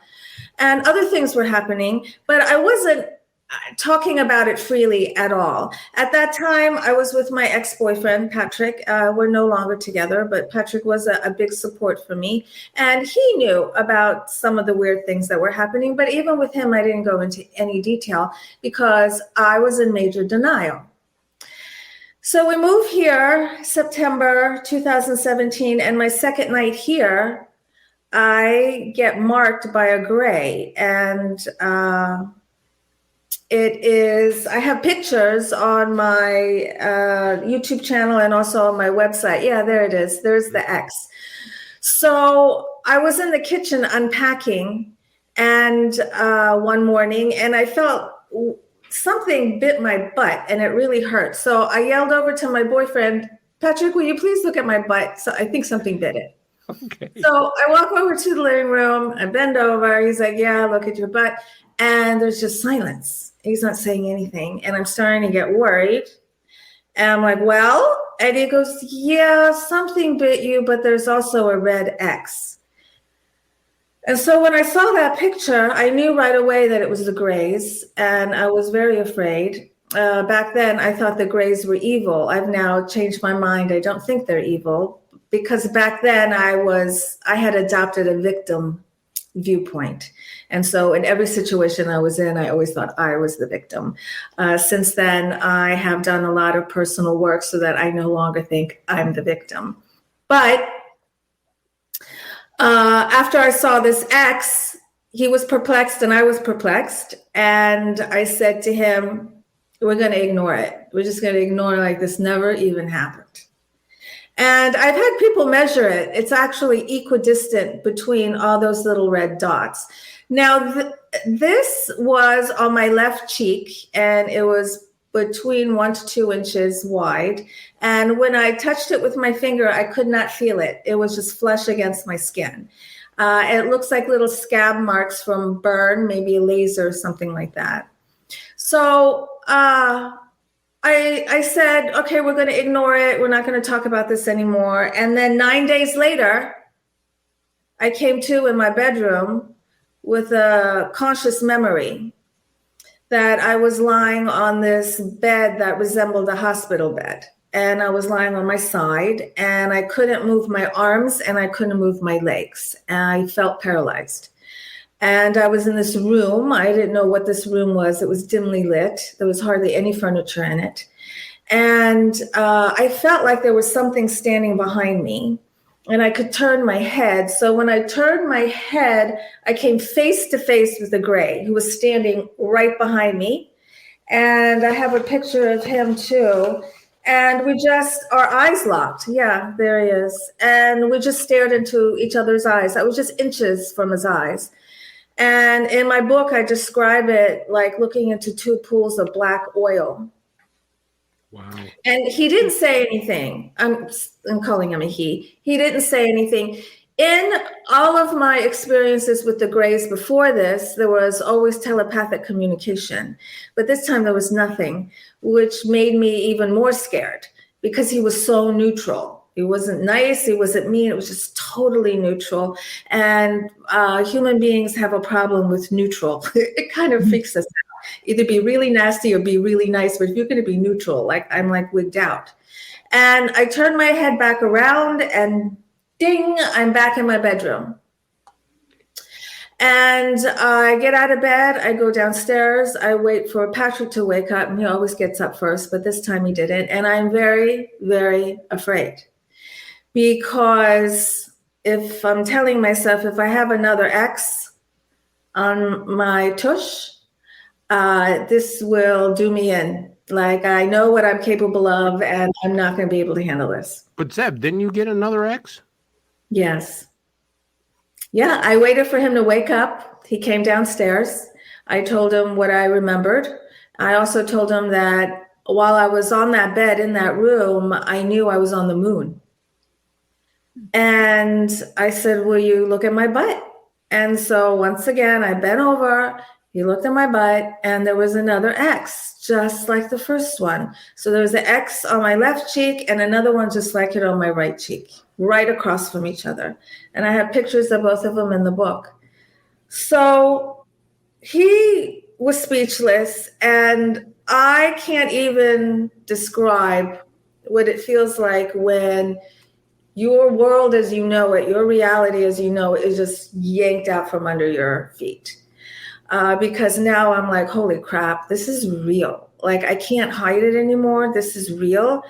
and other things were happening, but I wasn't talking about it freely at all. At that time, I was with my ex-boyfriend, Patrick. We're no longer together, but Patrick was a big support for me. And he knew about some of the weird things that were happening. But even with him, I didn't go into any detail because I was in major denial. So we moved here September 2017, and my second night here, I get marked by a gray. And I have pictures on my YouTube channel and also on my website. Yeah, there it is. There's the X. So I was in the kitchen unpacking and one morning, and I felt something bit my butt and it really hurt. So I yelled over to my boyfriend, Patrick, will you please look at my butt? So I think something bit it. Okay. So I walk over to the living room, I bend over. He's like, yeah, look at your butt. And there's just silence. He's not saying anything. And I'm starting to get worried. And I'm like, well, and he goes, yeah, something bit you, but there's also a red X. And so when I saw that picture, I knew right away that it was the Greys. And I was very afraid. Back then, I thought the Greys were evil. I've now changed my mind. I don't think they're evil. Because back then I had adopted a victim viewpoint. And so in every situation I was in, I always thought I was the victim. Since then, I have done a lot of personal work so that I no longer think I'm the victim. But after I saw this X, he was perplexed and I was perplexed. And I said to him, we're going to ignore it. We're just going to ignore it like this never even happened. And I've had people measure it. It's actually equidistant between all those little red dots. Now, this was on my left cheek, and it was between 1 to 2 inches wide. And when I touched it with my finger, I could not feel it. It was just flesh against my skin. It looks like little scab marks from burn, maybe a laser or something like that. So, I said, okay, we're going to ignore it. We're not going to talk about this anymore. And then 9 days later, I came to in my bedroom with a conscious memory that I was lying on this bed that resembled a hospital bed. And I was lying on my side and I couldn't move my arms and I couldn't move my legs. And I felt paralyzed. And I was in this room. I didn't know what this room was. It was dimly lit. There was hardly any furniture in it. And I felt like there was something standing behind me and I could turn my head. So when I turned my head, I came face to face with the Gray who was standing right behind me. And I have a picture of him too. And our eyes locked. Yeah, there he is. And we just stared into each other's eyes. I was just inches from his eyes. And in my book, I describe it like looking into 2 pools of black oil. Wow. And he didn't say anything. I'm calling him a he. He didn't say anything. In all of my experiences with the Greys before this, there was always telepathic communication. But this time there was nothing, which made me even more scared because he was so neutral. He wasn't nice. He wasn't mean. It was just totally neutral. And human beings have a problem with neutral. It kind of freaks us out. Either be really nasty or be really nice. But if you're going to be neutral, I'm wigged out. And I turned my head back around and ding, I'm back in my bedroom. And I get out of bed. I go downstairs. I wait for Patrick to wake up. And he always gets up first. But this time he didn't. And I'm very, very afraid. Because if I'm telling myself, if I have another X on my tush, this will do me in. I know what I'm capable of, and I'm not going to be able to handle this. But Sev, didn't you get another X? Yes. Yeah, I waited for him to wake up. He came downstairs. I told him what I remembered. I also told him that while I was on that bed in that room, I knew I was on the moon. And I said, will you look at my butt? And so once again, I bent over He looked at my butt, and there was another X, just like the first one. So there was an X on my left cheek and another one just like it on my right cheek, right across from each other. And I have pictures of both of them in the book. So he was speechless, and I can't even describe what it feels like when your world as you know it, your reality as you know it, is just yanked out from under your feet. Because now I'm like, holy crap, this is real. Like, I can't hide it anymore. This is real.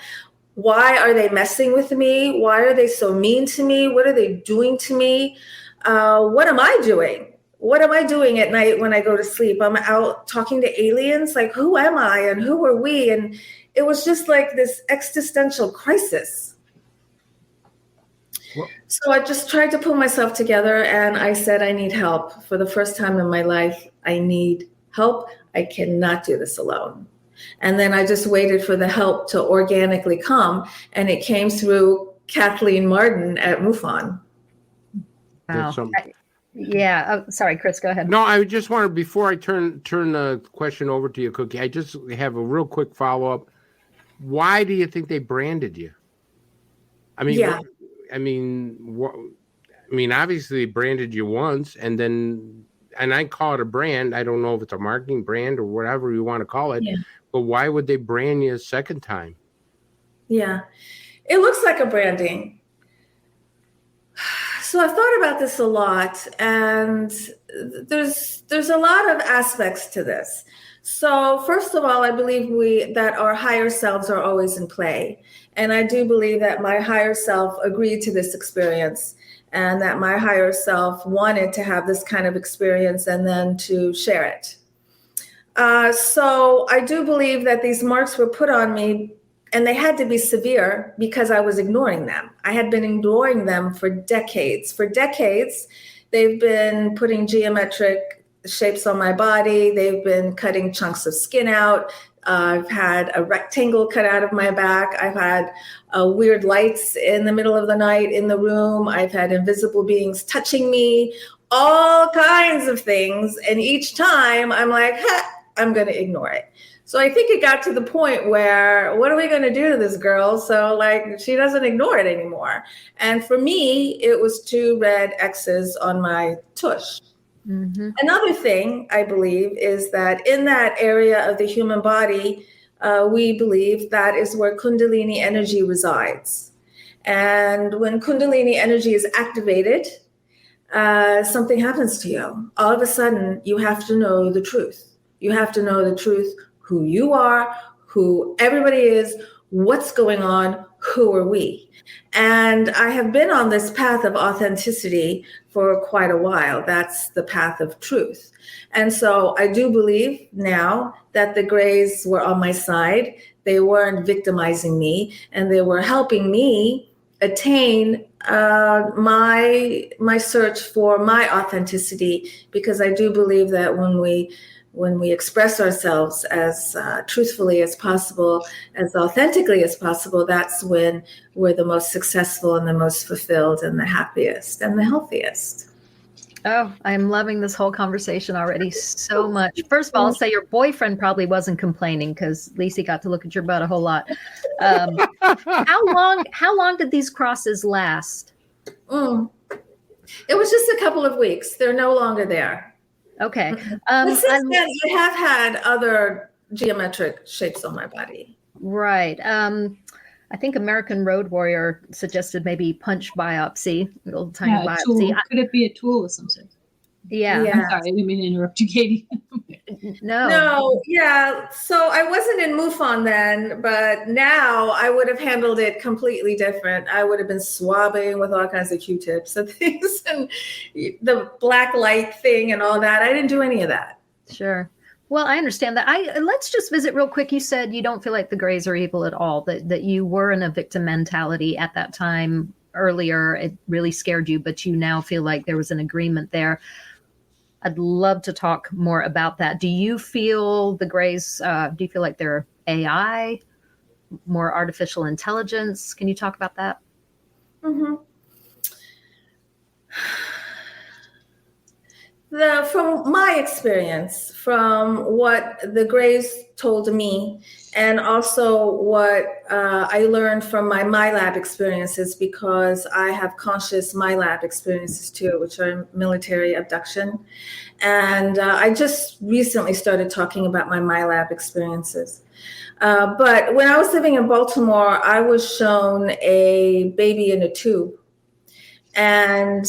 Why are they messing with me? Why are they so mean to me? What are they doing to me? What am I doing? What am I doing at night when I go to sleep? I'm out talking to aliens. Like, who am I and who are we? And it was just like this existential crisis. So I just tried to pull myself together, and I said, I need help. For the first time in my life, I need help. I cannot do this alone. And then I just waited for the help to organically come, and it came through Kathleen Martin at MUFON. Wow. Yeah. Oh, sorry, Chris, go ahead. No, I just wanted, before I turn the question over to you, Cookie, I just have a real quick follow-up. Why do you think they branded you? I mean, yeah. Obviously they branded you once, and I call it a brand. I don't know if it's a marketing brand or whatever you want to call it, but why would they brand you a second time? Yeah, it looks like a branding. So I've thought about this a lot, and there's a lot of aspects to this. So first of all, I believe that our higher selves are always in play. And I do believe that my higher self agreed to this experience, and that my higher self wanted to have this kind of experience and then to share it. So I do believe that these marks were put on me, and they had to be severe because I was ignoring them. I had been ignoring them for decades. For decades, they've been putting geometric shapes on my body. They've been cutting chunks of skin out. I've had a rectangle cut out of my back. I've had weird lights in the middle of the night in the room. I've had invisible beings touching me, all kinds of things. And each time I'm like, I'm going to ignore it. So I think it got to the point where, what are we going to do to this girl? So like, she doesn't ignore it anymore. And for me, it was 2 red X's on my tush. Mm-hmm. Another thing I believe is that in that area of the human body, we believe that is where Kundalini energy resides. And when Kundalini energy is activated, something happens to you. All of a sudden, you have to know the truth. You have to know the truth, who you are, who everybody is, what's going on, who are we? And I have been on this path of authenticity for quite a while. That's the path of truth. And so I do believe now that the Greys were on my side. They weren't victimizing me, and they were helping me attain my search for my authenticity, because I do believe that when we express ourselves as truthfully as possible, as authentically as possible, that's when we're the most successful and the most fulfilled and the happiest and the healthiest. Oh, I'm loving this whole conversation already so much. First of all, I'll say your boyfriend probably wasn't complaining because Lacey got to look at your butt a whole lot. How long did these crosses last? It was just a couple of weeks. They're no longer there. Okay. But since then, you have had other geometric shapes on my body. Right. I think American Road Warrior suggested maybe punch biopsy, a little tiny biopsy. Could it be a tool of some sort? Yeah. Yeah. I'm sorry, I didn't mean to interrupt you, Katie. No. Yeah. So I wasn't in MUFON then, but now I would have handled it completely different. I would have been swabbing with all kinds of Q-tips and things, and the black light thing and all that. I didn't do any of that. Sure. Well, I understand that. Let's just visit real quick. You said you don't feel like the Greys are evil at all, that you were in a victim mentality at that time earlier. It really scared you, but you now feel like there was an agreement there. I'd love to talk more about that. Do you feel the Greys, do you feel like they're AI, more artificial intelligence? Can you talk about that? Mm-hmm. From my experience, from what the Greys told me, and also what I learned from my MyLab experiences, because I have conscious MyLab experiences too, which are military abduction. And I just recently started talking about my MyLab experiences. But when I was living in Baltimore, I was shown a baby in a tube. And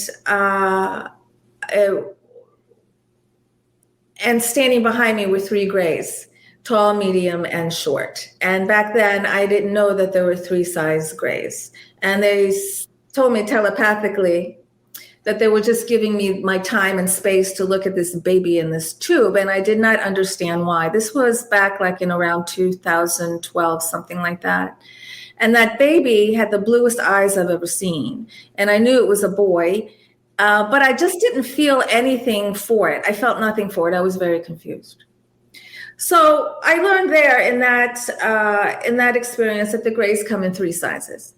and standing behind me were three Greys, tall, medium, and short. And back then, I didn't know that there were three size Greys. And they told me telepathically that they were just giving me my time and space to look at this baby in this tube. And I did not understand why. This was back like in around 2012, something like that. And that baby had the bluest eyes I've ever seen. And I knew it was a boy. But I just didn't feel anything for it. I felt nothing for it. I was very confused. So I learned there in that experience that the Greys come in three sizes.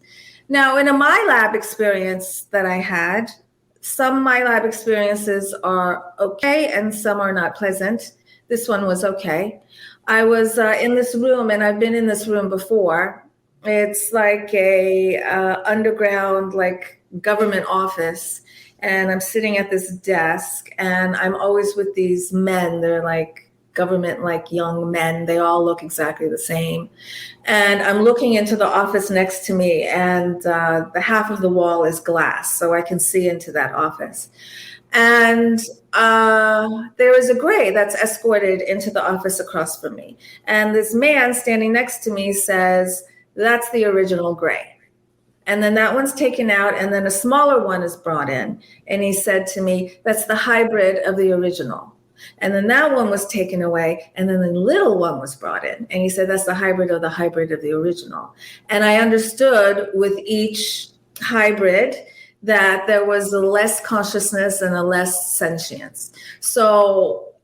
Now, in a MyLab experience that I had, some MyLab experiences are okay and some are not pleasant. This one was okay. I was in this room, and I've been in this room before. It's like a underground, like government office. And I'm sitting at this desk, and I'm always with these men. They're like government, like young men. They all look exactly the same. And I'm looking into the office next to me, and the half of the wall is glass, so I can see into that office. And there is a Grey that's escorted into the office across from me. And this man standing next to me says, "That's the original Grey." And then that one's taken out, and then a smaller one is brought in. And he said to me, "That's the hybrid of the original." And then that one was taken away, and then the little one was brought in. And he said, "That's the hybrid of the original." And I understood with each hybrid that there was a less consciousness and a less sentience. So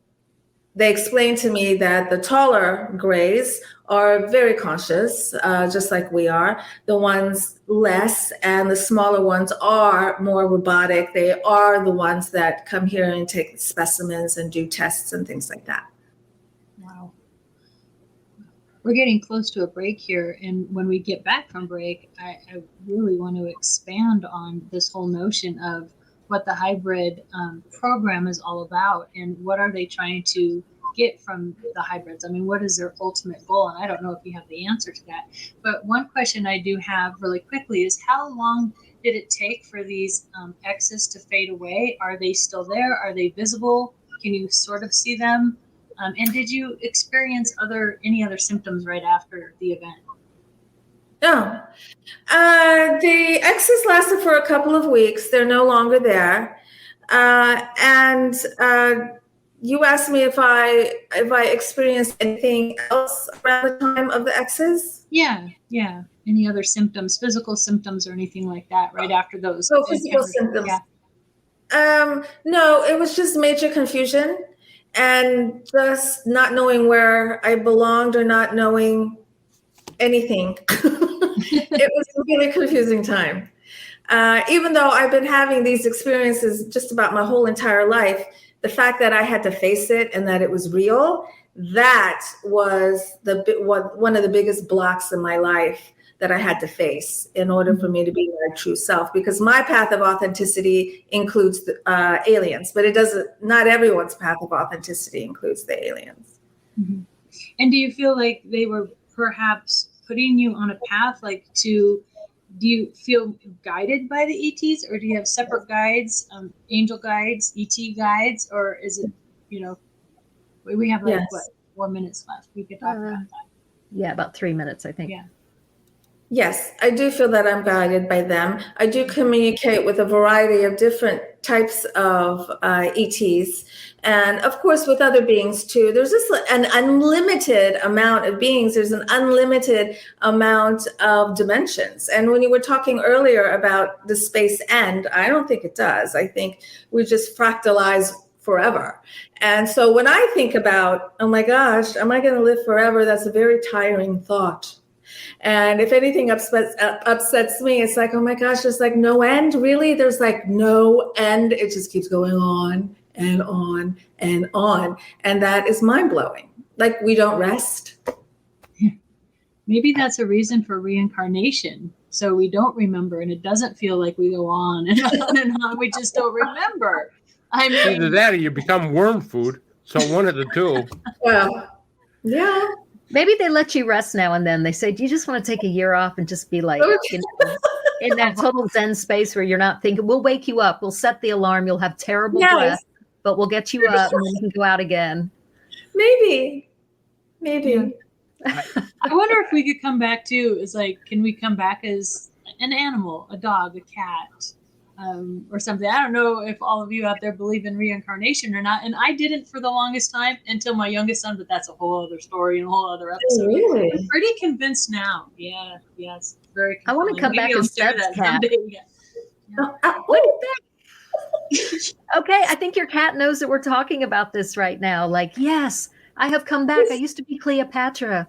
they explained to me that the taller Greys are very conscious, just like we are. The ones less, and the smaller ones are more robotic. They are the ones that come here and take specimens and do tests and things like that. Wow. We're getting close to a break here. And when we get back from break, I really want to expand on this whole notion of what the hybrid program is all about, and what are they trying to get from the hybrids. I mean, what is their ultimate goal? And I don't know if you have the answer to that. But one question I do have really quickly is, how long did it take for these X's to fade away? Are they still there? Are they visible? Can you sort of see them? And did you experience any other symptoms right after the event? No. The X's lasted for a couple of weeks. They're no longer there. And you asked me if I experienced anything else around the time of the X's? Yeah. Any other symptoms, physical symptoms or anything like that right after those? Oh, physical symptoms. Yeah. No, it was just major confusion and just not knowing where I belonged or not knowing anything. It was a really confusing time. Even though I've been having these experiences just about my whole entire life, the fact that I had to face it and that it was real, that was one of the biggest blocks in my life that I had to face in order for me to be my true self. Because my path of authenticity includes aliens, but it doesn't. Not everyone's path of authenticity includes the aliens. Mm-hmm. And do you feel like they were perhaps putting you on a path, do you feel guided by the ETs, or do you have separate guides, angel guides, ET guides, or is it, we have 4 minutes left. We could talk about that. Yeah, about 3 minutes, I think. Yeah. Yes, I do feel that I'm guided by them. I do communicate with a variety of different types of ETs, and of course with other beings too. There's just an unlimited amount of beings. There's an unlimited amount of dimensions. And when you were talking earlier about the space end, I don't think it does. I think we just fractalize forever. And so when I think about, oh my gosh, am I going to live forever? That's a very tiring thought. And if anything upsets me, it's like, oh my gosh, there's like no end. Really? There's like no end. It just keeps going on and on and on. And that is mind blowing. Like we don't rest. Maybe that's a reason for reincarnation. So we don't remember, and it doesn't feel like we go on and on and on. We just don't remember. I mean, either that or you become worm food. So one of the two. Well, yeah. Maybe they let you rest now and then. They say, do you just want to take a year off and just be like, in that total Zen space where you're not thinking? We'll wake you up. We'll set the alarm. You'll have terrible breath, but we'll get you up and then you can go out again. Maybe. I wonder if we could come back too. Is like, can we come back as an animal, a dog, a cat, or something? I don't know if all of you out there believe in reincarnation or not. And I didn't for the longest time until my youngest son, but that's a whole other story and a whole other episode. Oh, really? I'm pretty convinced now. Yeah, yes, very. I want to come back as Sev's cat. Okay, I think your cat knows that we're talking about this right now. Like, yes, I have come back. I used to be Cleopatra.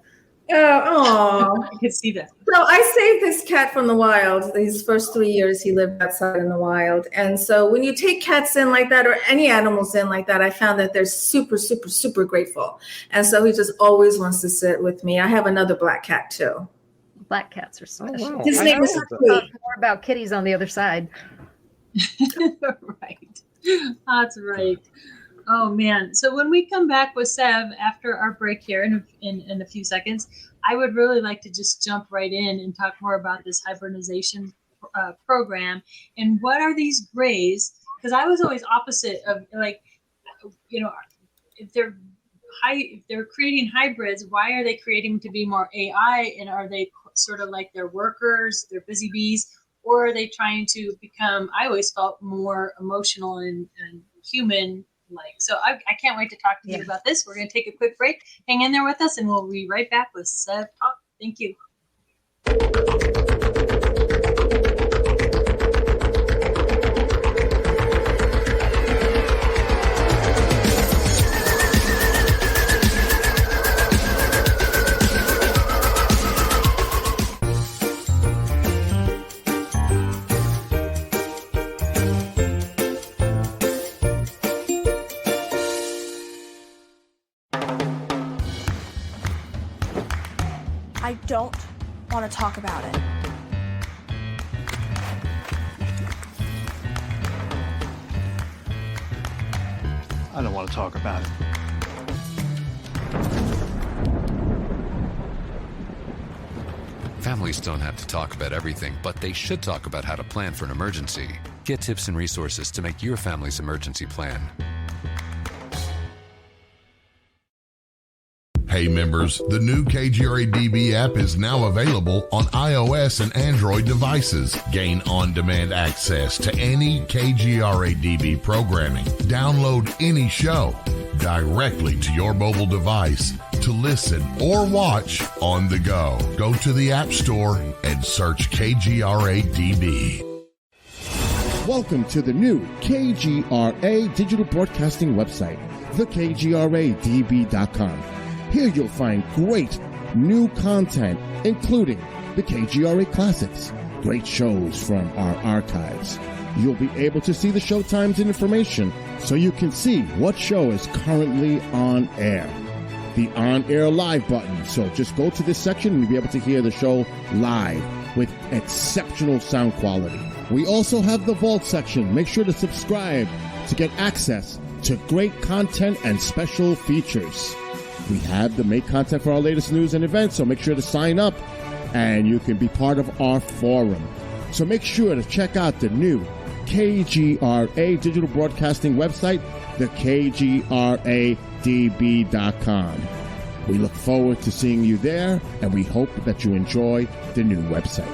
Oh, I could see that. So I saved this cat from the wild. His first 3 years he lived outside in the wild. And so when you take cats in like that or any animals in like that, I found that they're super, super, super grateful. And so he just always wants to sit with me. I have another black cat too. Black cats are special. Oh, wow. His name is more about kitties on the other side. Right. That's right. Oh man. So when we come back with Sev after our break here in a few seconds, I would really like to just jump right in and talk more about this hybridization program and what are these grays? Because I was always opposite of like, you know, if they're creating hybrids, why are they creating to be more AI? And are they sort of like their workers, their busy bees, or are they trying to become, I always felt, more emotional and human? Like, so I can't wait to talk to you about this. We're going to take a quick break. Hang in there with us, and we'll be right back with Sev Tok. Thank you. I don't want to talk about it. I don't want to talk about it. Families don't have to talk about everything, but they should talk about how to plan for an emergency. Get tips and resources to make your family's emergency plan. Hey members, the new KGRA-DB app is now available on iOS and Android devices. Gain on-demand access to any KGRA-DB programming. Download any show directly to your mobile device to listen or watch on the go. Go to the App Store and search KGRA-DB. Welcome to the new KGRA digital broadcasting website, thekgradb.com. Here you'll find great new content, including the KGRA Classics, great shows from our archives. You'll be able to see the show times and information so you can see what show is currently on air. The on-air live button, so just go to this section and you'll be able to hear the show live with exceptional sound quality. We also have the Vault section. Make sure to subscribe to get access to great content and special features. We have the make content for our latest news and events, so make sure to sign up and you can be part of our forum. So make sure to check out the new KGRA digital broadcasting website, thekgradb.com. We look forward to seeing you there, and we hope that you enjoy the new website.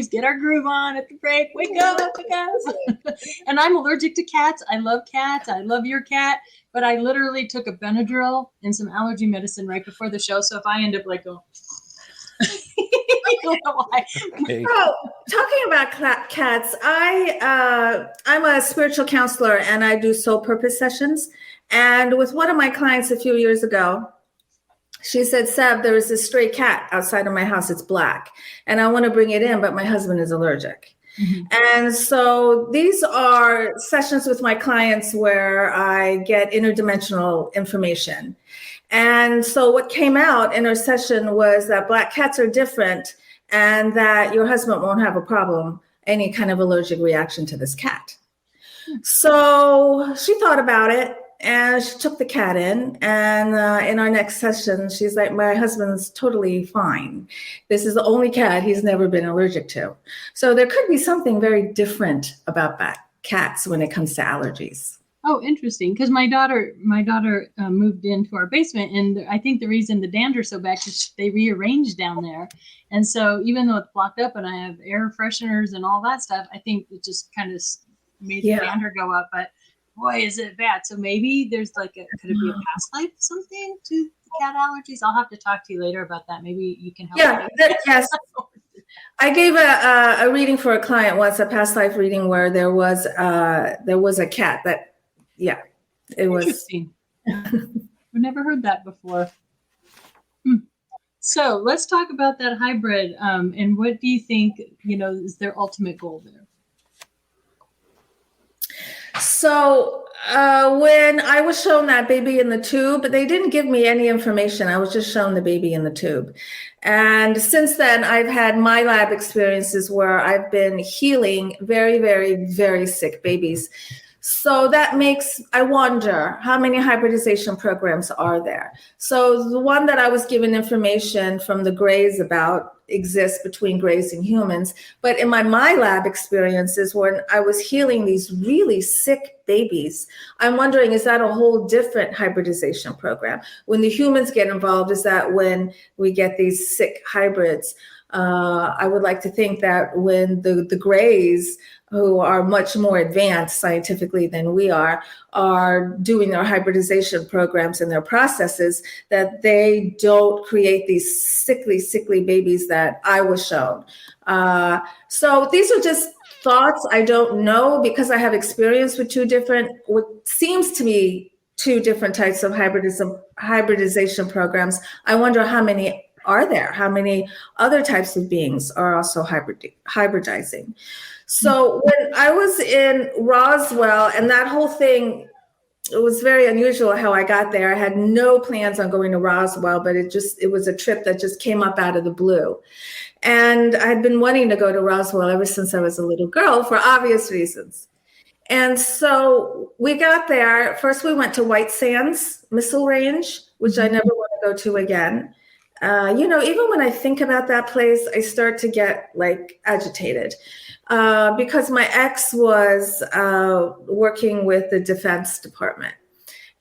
get our groove on at the break. Wake up, guys. And I'm allergic to cats. I love cats. I love your cat. But I literally took a Benadryl and some allergy medicine right before the show. So if I end up like going, I don't know why. Okay. Oh, talking about cats, I'm a spiritual counselor and I do soul purpose sessions. And with one of my clients a few years ago, she said, Sev, there is this stray cat outside of my house. It's black. And I want to bring it in, but my husband is allergic. Mm-hmm. And so these are sessions with my clients where I get interdimensional information. And so what came out in our session was that black cats are different and that your husband won't have a problem, any kind of allergic reaction to this cat. So she thought about it. And she took the cat in, and in our next session, she's like, my husband's totally fine. This is the only cat he's never been allergic to. So there could be something very different about cats when it comes to allergies. Oh, interesting. Because my daughter moved into our basement, and I think the reason the dander's so bad is they rearranged down there. And so even though it's blocked up and I have air fresheners and all that stuff, I think it just kind of made the dander go up. But boy, is it bad. So maybe there's could it be a past life something to the cat allergies? I'll have to talk to you later about that. Maybe you can help. Yeah, yes. I gave a reading for a client once, a past life reading where there was a cat that, it was. Interesting. I've never heard that before. So let's talk about that hybrid. And what do you think, is their ultimate goal there? So when I was shown that baby in the tube, they didn't give me any information. I was just shown the baby in the tube. And since then, I've had my lab experiences where I've been healing very, very, very sick babies. So that makes, I wonder, how many hybridization programs are there? So the one that I was given information from the Greys about exists between Greys and humans. But in my lab experiences, when I was healing these really sick babies, I'm wondering, is that a whole different hybridization program? When the humans get involved, is that when we get these sick hybrids? I would like to think that when the Greys, who are much more advanced scientifically than we are doing their hybridization programs and their processes, that they don't create these sickly babies that I was shown. So these are just thoughts. I don't know, because I have experience with what seems to be two different types of hybridization programs. I wonder how many are there? How many other types of beings are also hybridizing? So when I was in Roswell, and that whole thing, it was very unusual how I got there. I had no plans on going to Roswell, but it was a trip that just came up out of the blue. And I had been wanting to go to Roswell ever since I was a little girl for obvious reasons. And so we got there. First, we went to White Sands Missile Range, which I never want to go to again. Even when I think about that place, I start to get agitated because my ex was working with the Defense Department.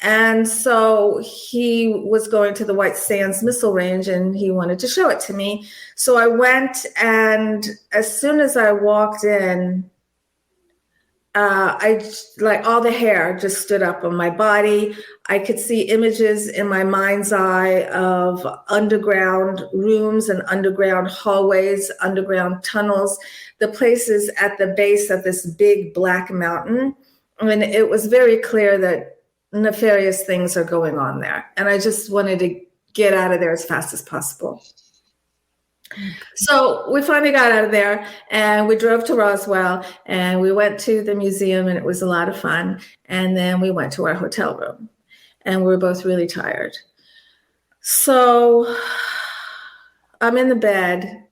And so he was going to the White Sands Missile Range and he wanted to show it to me. So I went, and as soon as I walked in, all the hair just stood up on my body. I could see images in my mind's eye of underground rooms and underground hallways, underground tunnels, the places at the base of this big black mountain. And it was very clear that nefarious things are going on there. And I just wanted to get out of there as fast as possible. So we finally got out of there and we drove to Roswell and we went to the museum, and it was a lot of fun. And then we went to our hotel room and we were both really tired. So I'm in the bed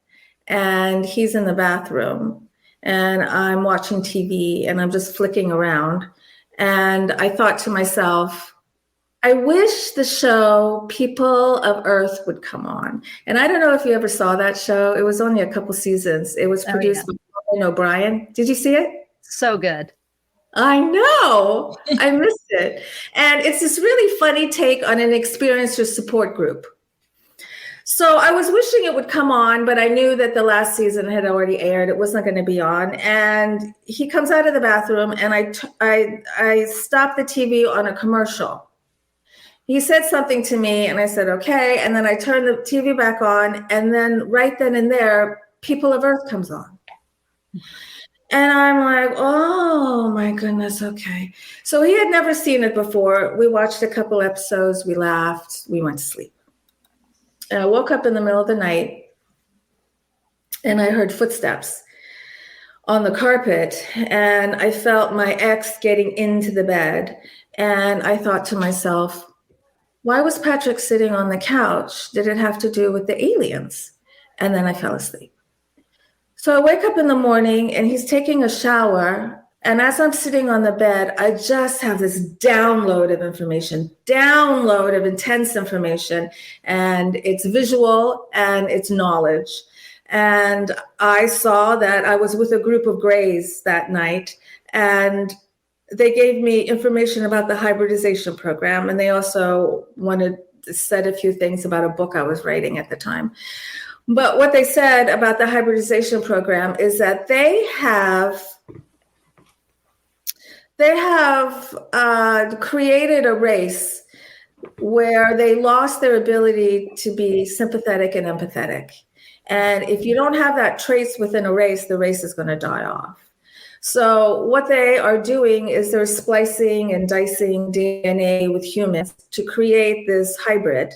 and he's in the bathroom and I'm watching TV and I'm just flicking around. And I thought to myself, I wish the show People of Earth would come on. And I don't know if you ever saw that show. It was only a couple seasons. It was produced by Conan O'Brien. Did you see it? So good. I know. I missed it. And it's this really funny take on an experienced support group. So I was wishing it would come on, but I knew that the last season had already aired. It wasn't going to be on. And he comes out of the bathroom, and I stopped the TV on a commercial. He said something to me, and I said, okay. And then I turned the TV back on, and then right then and there, People of Earth comes on. And I'm like, oh my goodness, okay. So he had never seen it before. We watched a couple episodes, we laughed, we went to sleep. And I woke up in the middle of the night, and I heard footsteps on the carpet, and I felt my ex getting into the bed. And I thought to myself, why was Patrick sitting on the couch? Did it have to do with the aliens? And then I fell asleep. So I wake up in the morning, and he's taking a shower. And as I'm sitting on the bed, I just have this download of intense information. And it's visual and it's knowledge. And I saw that I was with a group of Greys that night, and they gave me information about the hybridization program. And they also said a few things about a book I was writing at the time. But what they said about the hybridization program is that they have created a race where they lost their ability to be sympathetic and empathetic. And if you don't have that trace within a race, the race is going to die off. So what they are doing is they're splicing and dicing DNA with humans to create this hybrid,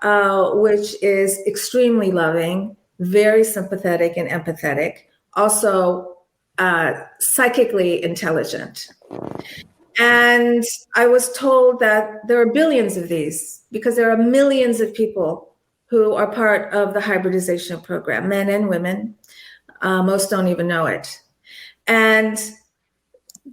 which is extremely loving, very sympathetic and empathetic, also psychically intelligent. And I was told that there are billions of these because there are millions of people who are part of the hybridization program, men and women. Most don't even know it. And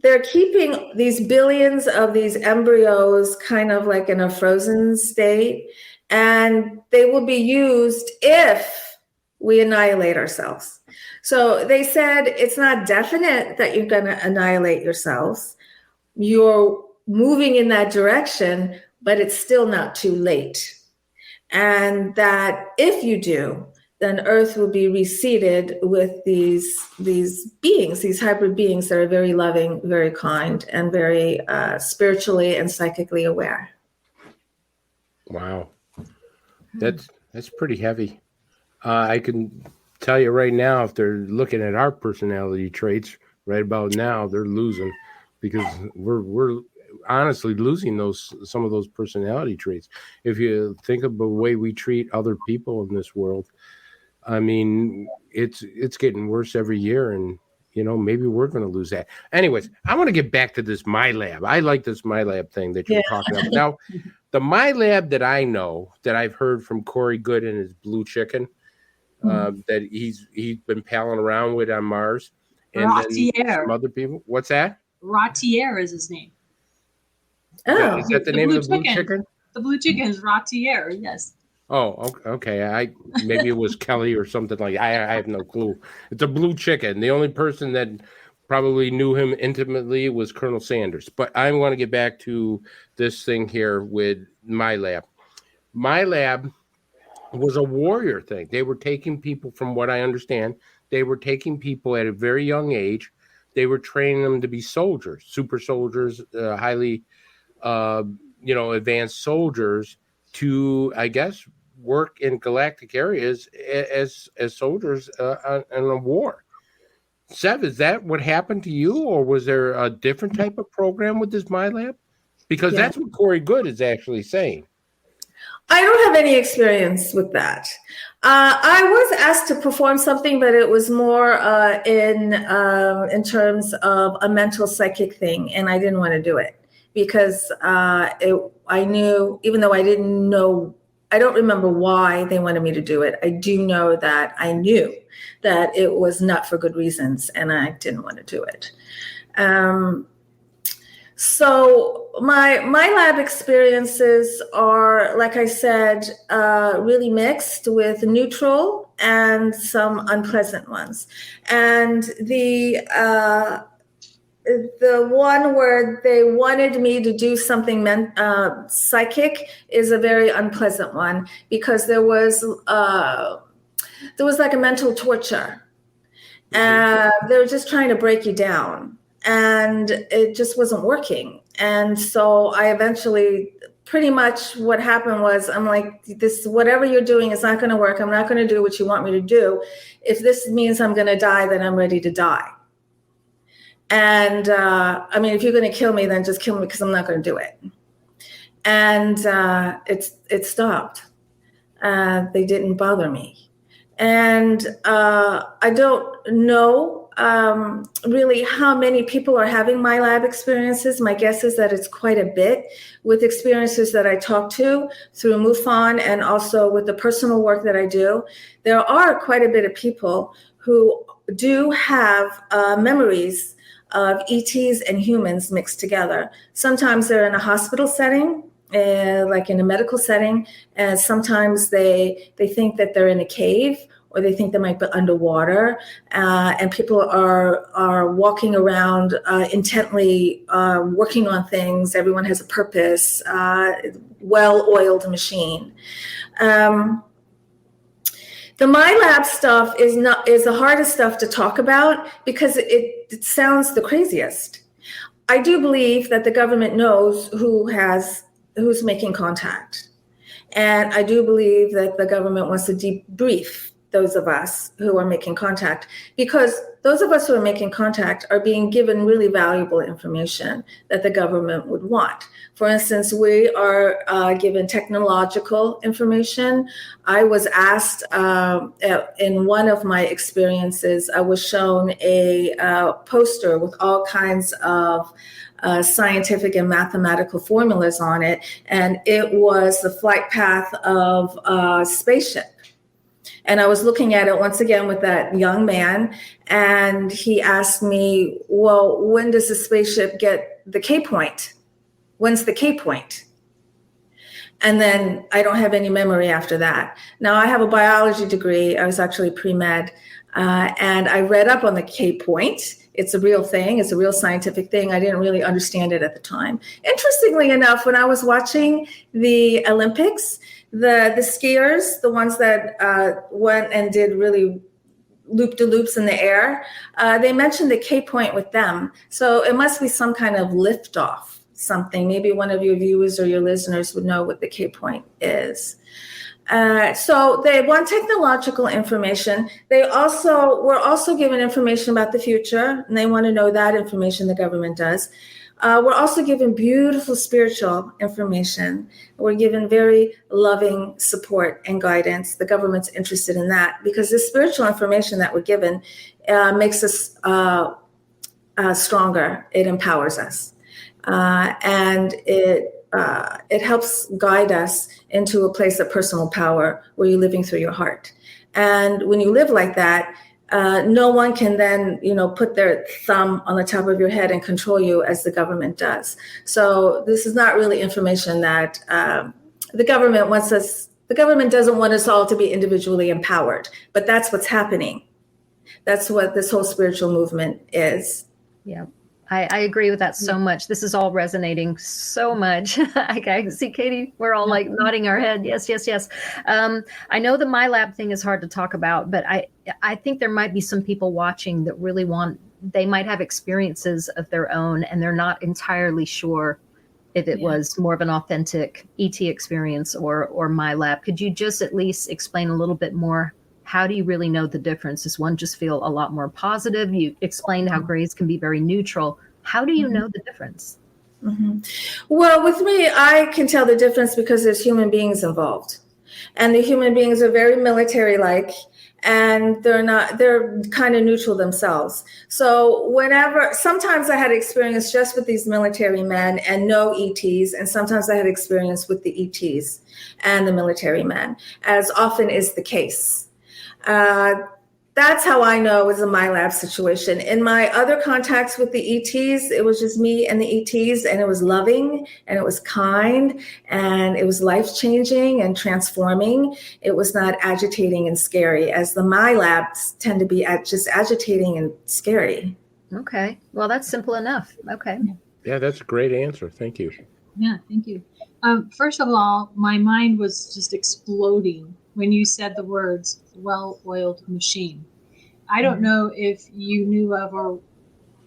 they're keeping these billions of these embryos kind of like in a frozen state, and they will be used if we annihilate ourselves. So they said it's not definite that you're going to annihilate yourselves. You're moving in that direction, but it's still not too late. And that if you do, then Earth will be reseeded with these beings, these hybrid beings that are very loving, very kind, and very spiritually and psychically aware. Wow, that's pretty heavy. I can tell you right now, if they're looking at our personality traits right about now, they're losing, because we're honestly losing some of those personality traits. If you think of the way we treat other people in this world, I mean, it's getting worse every year, and maybe we're going to lose that. Anyways, I want to get back to this MyLab. I like this MyLab thing that you're talking about. Now, the MyLab that I know, that I've heard from Corey Good and his Blue Chicken, that he's been palling around with on Mars, and then some other people. What's that? Ratier is his name. Oh, is that the name of the Blue Chicken? The Blue Chicken is Ratier. Yes. Oh, okay. Maybe it was Kelly or something like. I have no clue. It's a Blue Chicken. The only person that probably knew him intimately was Colonel Sanders. But I want to get back to this thing here with MyLab. MyLab was a warrior thing. They were taking people, from what I understand, they were taking people at a very young age. They were training them to be soldiers, super soldiers, highly, advanced soldiers, to, I guess, work in galactic areas as soldiers in a war. Sev, is that what happened to you, or was there a different type of program with this MyLab? Because that's what Corey Good is actually saying. I don't have any experience with that. I was asked to perform something, but it was more in terms of a mental psychic thing, and I didn't want to do it because I knew, even though I didn't know, I don't remember why they wanted me to do it. I do know that I knew that it was not for good reasons, and I didn't want to do it. So my lab experiences are, like I said, really mixed, with neutral and some unpleasant ones. And the the one where they wanted me to do something psychic is a very unpleasant one, because there was like a mental torture. They were just trying to break you down, and it just wasn't working. And so I eventually, pretty much what happened was, I'm like, this, whatever you're doing is not going to work. I'm not going to do what you want me to do. If this means I'm going to die, then I'm ready to die. And I mean, if you're going to kill me, then just kill me, because I'm not going to do it. And it stopped. They didn't bother me. And I don't know really how many people are having my lab experiences. My guess is that it's quite a bit, with experiences that I talk to through MUFON and also with the personal work that I do. There are quite a bit of people who do have memories of ETs and humans mixed together. Sometimes they're in a hospital setting, like in a medical setting, and sometimes they think that they're in a cave, or they think they might be underwater, and people are walking around intently working on things. Everyone has a purpose, well-oiled machine. The MyLab stuff is the hardest stuff to talk about, because it sounds the craziest. I do believe that the government knows who's making contact. And I do believe that the government wants to debrief those of us who are making contact, because those of us who are making contact are being given really valuable information that the government would want. For instance, we are given technological information. I was asked in one of my experiences, I was shown a poster with all kinds of scientific and mathematical formulas on it, and it was the flight path of a spaceship. And I was looking at it once again with that young man, and he asked me, well, when does the spaceship get the K point? When's the K point? And then I don't have any memory after that. Now, I have a biology degree. I was actually pre-med, and I read up on the K point. It's a real thing. It's a real scientific thing. I didn't really understand it at the time. Interestingly enough, when I was watching the Olympics, the skiers, the ones that went and did really loop-de-loops in the air, they mentioned the K point with them. So it must be some kind of liftoff, something. Maybe one of your viewers or your listeners would know what the K point is. So they want technological information. We're also given information about the future, and they want to know that information, the government does. We're also given beautiful spiritual information. We're given very loving support and guidance. The government's interested in that, because the spiritual information that we're given makes us stronger. It empowers us. And it helps guide us into a place of personal power where you're living through your heart. And when you live like that, no one can then, put their thumb on the top of your head and control you as the government does. So this is not really information that the government wants us. The government doesn't want us all to be individually empowered, but that's what's happening. That's what this whole spiritual movement is. Yeah. I agree with that so much. This is all resonating so much. I can see Katie, we're all like nodding our head. Yes, yes, yes. I know the MyLab thing is hard to talk about, but I think there might be some people watching that really they might have experiences of their own, and they're not entirely sure if it was more of an authentic ET experience or MyLab. Could you just at least explain a little bit more? How do you really know the difference? Does one just feel a lot more positive? You explained how grays can be very neutral. How do you know the difference? Mm-hmm. Well, with me, I can tell the difference because there's human beings involved. And the human beings are very military-like, and they're kind of neutral themselves. So sometimes I had experience just with these military men and no ETs, and sometimes I had experience with the ETs and the military men, as often is the case. That's how I know it was a MyLab situation. In my other contacts with the ETs, it was just me and the ETs, and it was loving, and it was kind, and it was life-changing and transforming. It was not agitating and scary, as the MyLabs tend to be just agitating and scary. Okay. Well, that's simple enough. Okay. Yeah, that's a great answer. Thank you. Yeah, thank you. First of all, my mind was just exploding when you said the words well-oiled machine. I don't know if you knew of or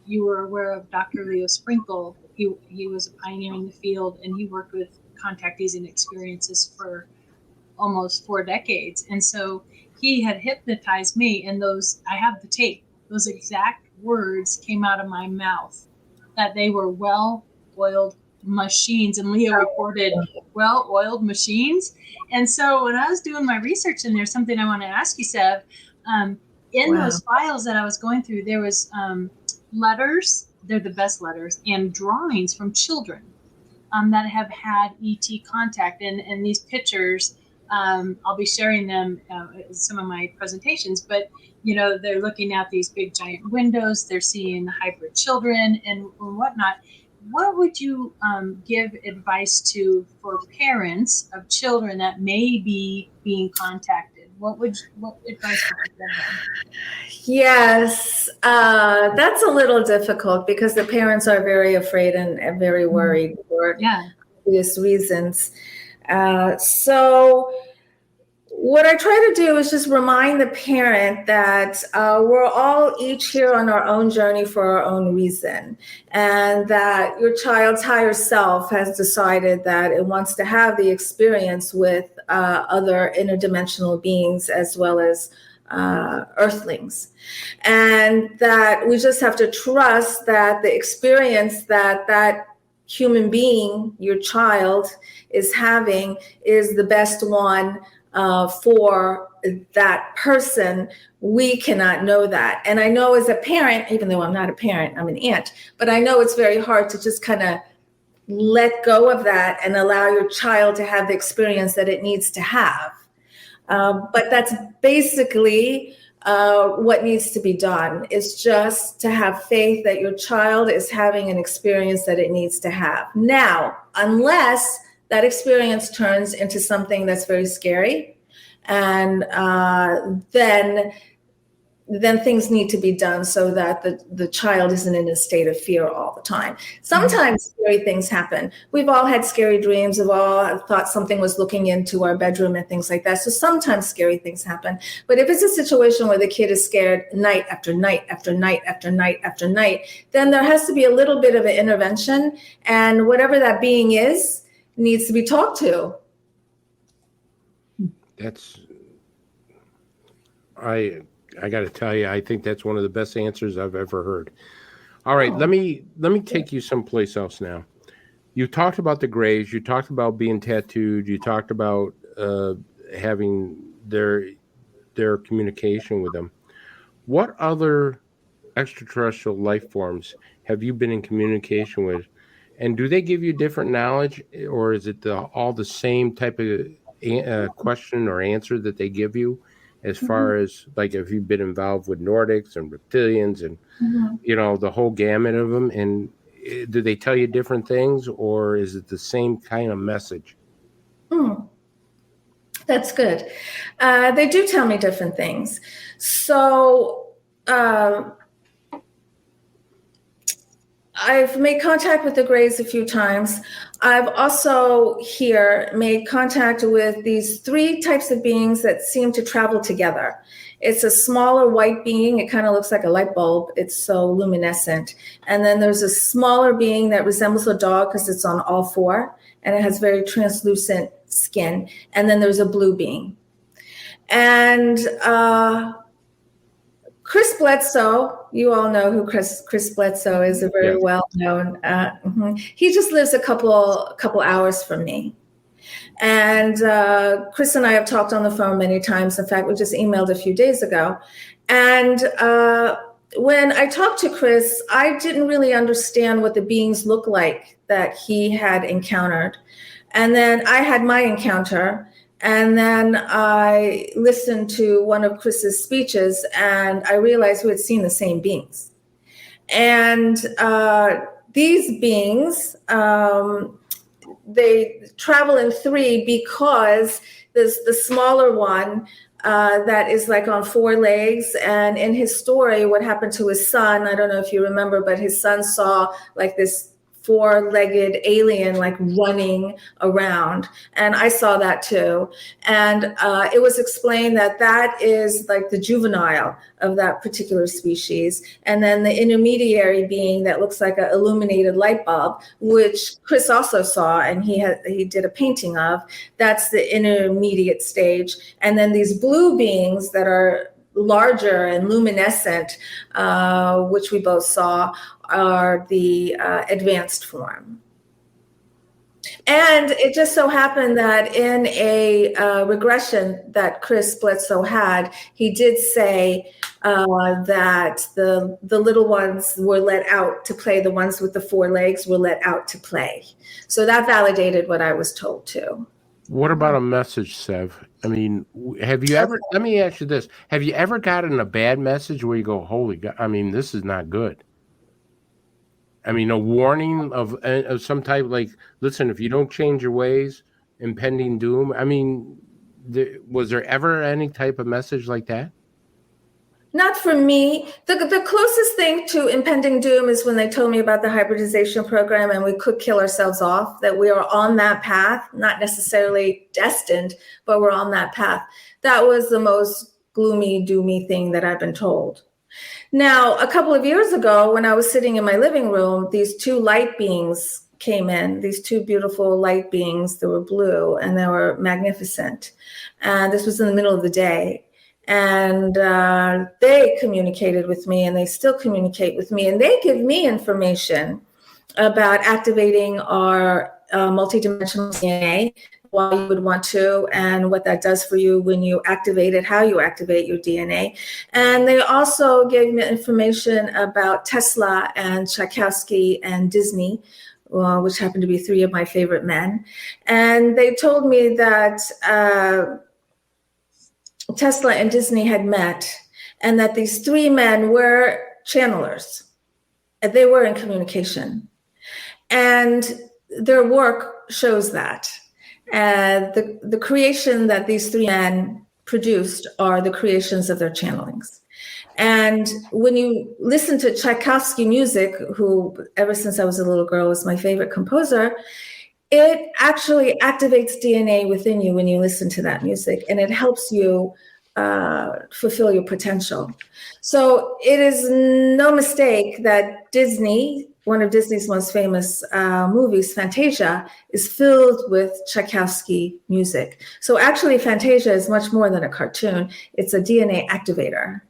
you were aware of Dr. Leo Sprinkle. He was a pioneer in the field, and he worked with contactees and experiences for almost 4 decades. And so he had hypnotized me, and I have the tape. Those exact words came out of my mouth, that they were well-oiled machines. And Leo reported well-oiled machines. And so when I was doing my research, and there's something I want to ask you, Sev, in those files that I was going through, there was letters, they're the best letters, and drawings from children that have had ET contact. And these pictures, I'll be sharing them in some of my presentations, but they're looking at these big giant windows, they're seeing hybrid children and whatnot. What would you give advice to for parents of children that may be being contacted? What advice would you give them? Yes, that's a little difficult because the parents are very afraid and very worried for obvious reasons. So what I try to do is just remind the parent that we're all each here on our own journey for our own reason, and that your child's higher self has decided that it wants to have the experience with other interdimensional beings as well as earthlings, and that we just have to trust that the experience that human being, your child, is having is the best one for that person. We cannot know that. And I know as a parent, even though I'm not a parent, I'm an aunt, but I know it's very hard to just kind of let go of that and allow your child to have the experience that it needs to have. But that's basically what needs to be done, is just to have faith that your child is having an experience that it needs to have. Now, unless that experience turns into something that's very scary, and then things need to be done so that the child isn't in a state of fear all the time. Sometimes scary things happen. We've all had scary dreams. We've all thought something was looking into our bedroom and things like that. So sometimes scary things happen. But if it's a situation where the kid is scared night after night after night after night after night, then there has to be a little bit of an intervention. And whatever that being is needs to be talked to. I got to tell you, I think that's one of the best answers I've ever heard. All right, let me take you someplace else now. You talked about the Greys. You talked about being tattooed. You talked about having their communication with them. What other extraterrestrial life forms have you been in communication with? And do they give you different knowledge, or is it all the same type of question or answer that they give you? As far as, like, if you've been involved with Nordics and reptilians and, the whole gamut of them, and do they tell you different things, or is it the same kind of message? That's good. They do tell me different things. So I've made contact with the Greys a few times. I've also here made contact with these 3 types of beings that seem to travel together. It's a smaller white being. It kind of looks like a light bulb. It's so luminescent. And then there's a smaller being that resembles a dog because it's on all 4, and it has very translucent skin. And then there's a blue being. And Chris Bledsoe, you all know who Chris Bledsoe is, a very well-known. He just lives a couple hours from me, and Chris and I have talked on the phone many times. In fact, we just emailed a few days ago. And when I talked to Chris, I didn't really understand what the beings look like that he had encountered, and then I had my encounter. And then I listened to one of Chris's speeches, and I realized we had seen the same beings. And these beings, they travel in 3 because the smaller one that is like on four legs. And in his story, what happened to his son, I don't know if you remember, but his son saw like this four-legged alien like running around, and I saw that too. And it was explained that that is like the juvenile of that particular species, and then the intermediary being that looks like an illuminated light bulb, which Chris also saw, and he did a painting of. That's the intermediate stage, and then these blue beings that are larger and luminescent, which we both saw, are the advanced form. And it just so happened that in a regression that Chris Bledsoe had, he did say that the little ones were let out to play. The ones with the four legs were let out to play. So that validated what I was told too. What about a message, Sev? I mean, have you ever, let me ask you this. Have you ever gotten a bad message where you go, holy God, I mean, this is not good? I mean, a warning of some type, like, listen, if you don't change your ways, impending doom. I mean, was there ever any type of message like that? Not for me. The closest thing to impending doom is when they told me about the hybridization program and we could kill ourselves off, that we are on that path, not necessarily destined, but we're on that path. That was the most gloomy, doomy thing that I've been told. Now, a couple of years ago, when I was sitting in my living room, these two light beings came in, these two beautiful light beings. They were blue and they were magnificent. And this was in the middle of the day. And they communicated with me, and they still communicate with me. And they give me information about activating our multidimensional DNA, why you would want to, and what that does for you when you activate it, how you activate your DNA. And they also gave me information about Tesla and Tchaikovsky and Disney, which happen to be three of my favorite men. And they told me that Tesla and Disney had met, and that these three men were channelers. They were in communication. And their work shows that. The creation that these three men produced are the creations of their channelings. And when you listen to Tchaikovsky music, who ever since I was a little girl was my favorite composer, it actually activates DNA within you when you listen to that music, and it helps you fulfill your potential. So it is no mistake that Disney, one of Disney's most famous movies, Fantasia, is filled with Tchaikovsky music. So actually, Fantasia is much more than a cartoon. It's a DNA activator.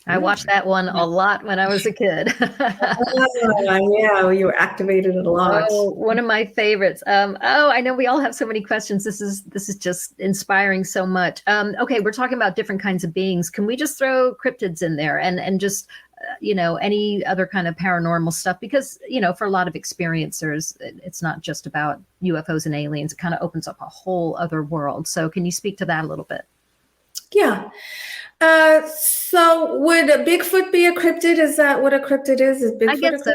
I watched that one a lot when I was a kid. Yeah, you were activated a lot. Oh, one of my favorites. I know we all have so many questions. This is just inspiring so much. Okay, we're talking about different kinds of beings. Can we just throw cryptids in there and just any other kind of paranormal stuff? Because for a lot of experiencers, it's not just about UFOs and aliens. It kind of opens up a whole other world. So can you speak to that a little bit? Yeah. So would a Bigfoot be a cryptid? Is that what a cryptid is? Is Bigfoot I guess so.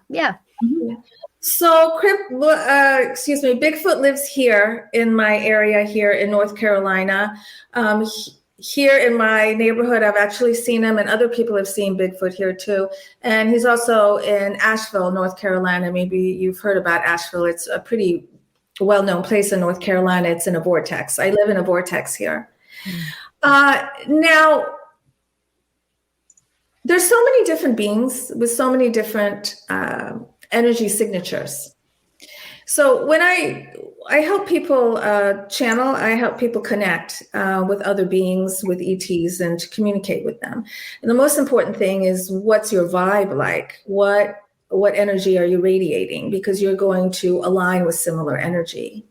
Yeah. Mm-hmm. So Bigfoot lives here in my area here in North Carolina. Here in my neighborhood, I've actually seen him, and other people have seen Bigfoot here too. And he's also in Asheville, North Carolina. Maybe you've heard about Asheville. It's a pretty well-known place in North Carolina. It's in a vortex. I live in a vortex here. Now, there's so many different beings with so many different energy signatures. So when I help people channel, I help people connect with other beings, with ETs, and to communicate with them. And the most important thing is, what's your vibe like? What energy are you radiating? Because you're going to align with similar energy.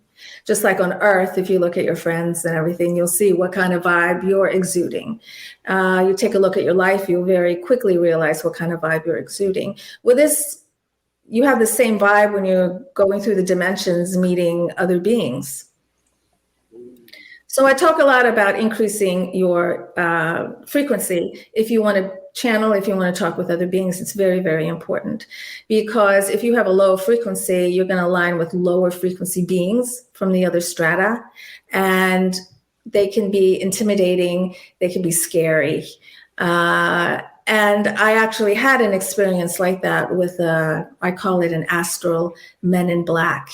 Just like on Earth, if you look at your friends and everything, you'll see what kind of vibe you're exuding. You take a look at your life, you'll very quickly realize what kind of vibe you're exuding. With this, you have the same vibe when you're going through the dimensions, meeting other beings. So I talk a lot about increasing your frequency. If you want to channel, if you want to talk with other beings, it's very, very important. Because if you have a low frequency, you're going to align with lower frequency beings from the other strata. And They can be intimidating. They can be scary. And I actually had an experience like that with, I call it an astral men in black.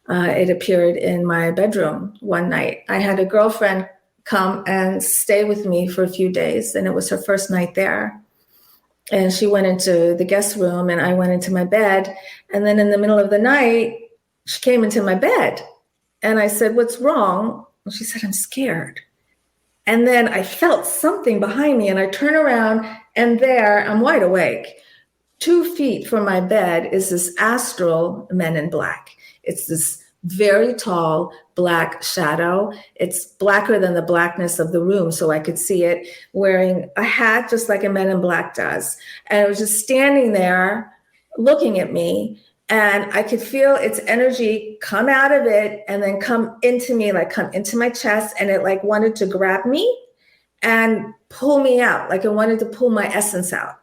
It appeared in my bedroom one night. I had a girlfriend come and stay with me for a few days, and it was her first night there. And she went into the guest room, and I went into my bed. And then in the middle of the night, she came into my bed. And I said, "What's wrong?" And she said, "I'm scared." And then I felt something behind me, and I turn around, and there, I'm wide awake. 2 feet from my bed is this astral men in black. It's this very tall black shadow. It's blacker than the blackness of the room, so I could see it, wearing a hat just like a men in black does. And it was just standing there looking at me, and I could feel its energy come out of it and then come into me, like come into my chest, and it like wanted to grab me and pull me out, like it wanted to pull my essence out.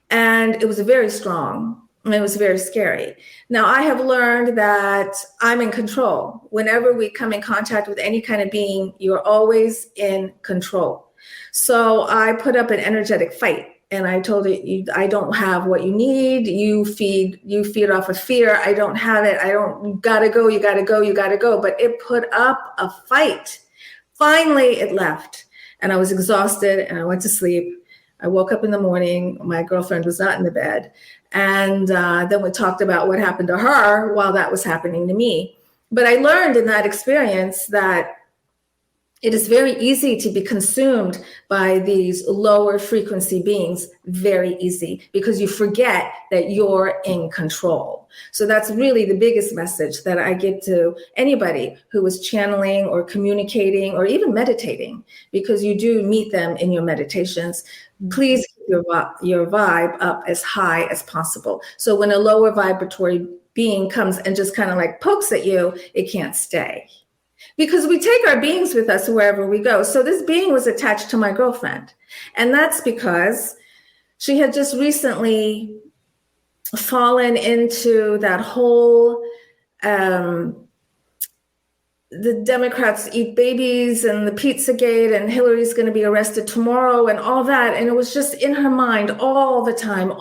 And it was very strong, and it was very scary. Now, I have learned that I'm in control. Whenever we come in contact with any kind of being, you're always in control. So I put up an energetic fight. And I told it, I don't have what you need. You feed off of fear. I don't have it. You gotta go, you gotta go, you gotta go. But it put up a fight. Finally, it left. And I was exhausted, and I went to sleep. I woke up in the morning. My girlfriend was not in the bed. And then we talked about what happened to her while that was happening to me. But I learned in that experience that it is very easy to be consumed by these lower frequency beings, very easy, because you forget that you're in control. So that's really the biggest message that I give to anybody who is channeling or communicating or even meditating, because you do meet them in your meditations. Please keep your vibe up as high as possible. So when a lower vibratory being comes and just kind of like pokes at you, it can't stay. Because we take our beings with us wherever we go. So this being was attached to my girlfriend. And that's because she had just recently fallen into that whole, the Democrats eat babies and the Pizzagate and Hillary's going to be arrested tomorrow and all that. And it was just in her mind all the time.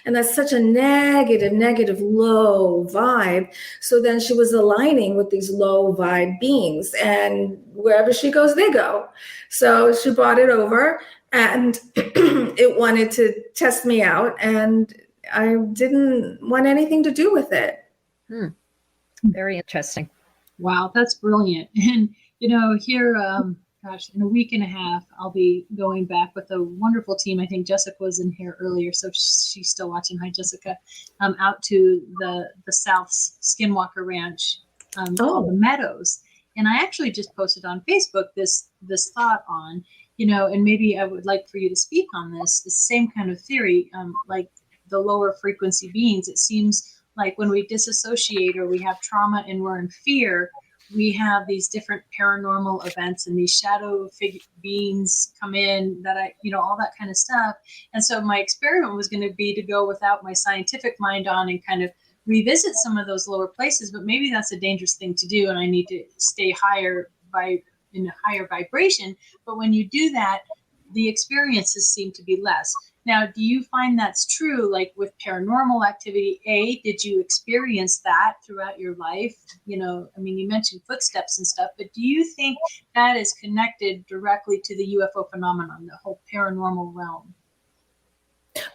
And that's such a negative, low vibe. So then she was aligning with these low vibe beings, and wherever she goes, they go. So she brought it over, and it wanted to test me out, and I didn't want anything to do with it. Very interesting. Wow, that's brilliant. And, here, in a week and a half, I'll be going back with a wonderful team. I think Jessica was in here earlier, so she's still watching. Hi, Jessica. Out to the South Skinwalker Ranch called the Meadows. And I actually just posted on Facebook this thought on, and maybe I would like for you to speak on this. It's the same kind of theory, like the lower frequency beings. It seems like when we disassociate or we have trauma and we're in fear, we have these different paranormal events and these shadow beings come in that all that kind of stuff. And so my experiment was going to be to go without my scientific mind on and kind of revisit some of those lower places, but maybe that's a dangerous thing to do. And I need to stay in a higher vibration. But when you do that, the experiences seem to be less. Now, do you find that's true, like with paranormal activity? Did you experience that throughout your life? You mentioned footsteps and stuff, but do you think that is connected directly to the UFO phenomenon, the whole paranormal realm?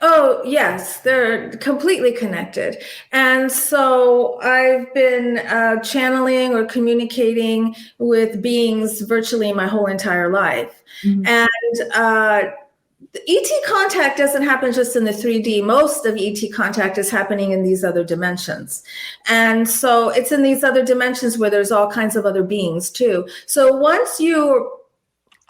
Oh, yes, they're completely connected. And so I've been channeling or communicating with beings virtually my whole entire life. Mm-hmm. And ET contact doesn't happen just in the 3D. Most of ET contact is happening in these other dimensions. And so it's in these other dimensions where there's all kinds of other beings too. So once you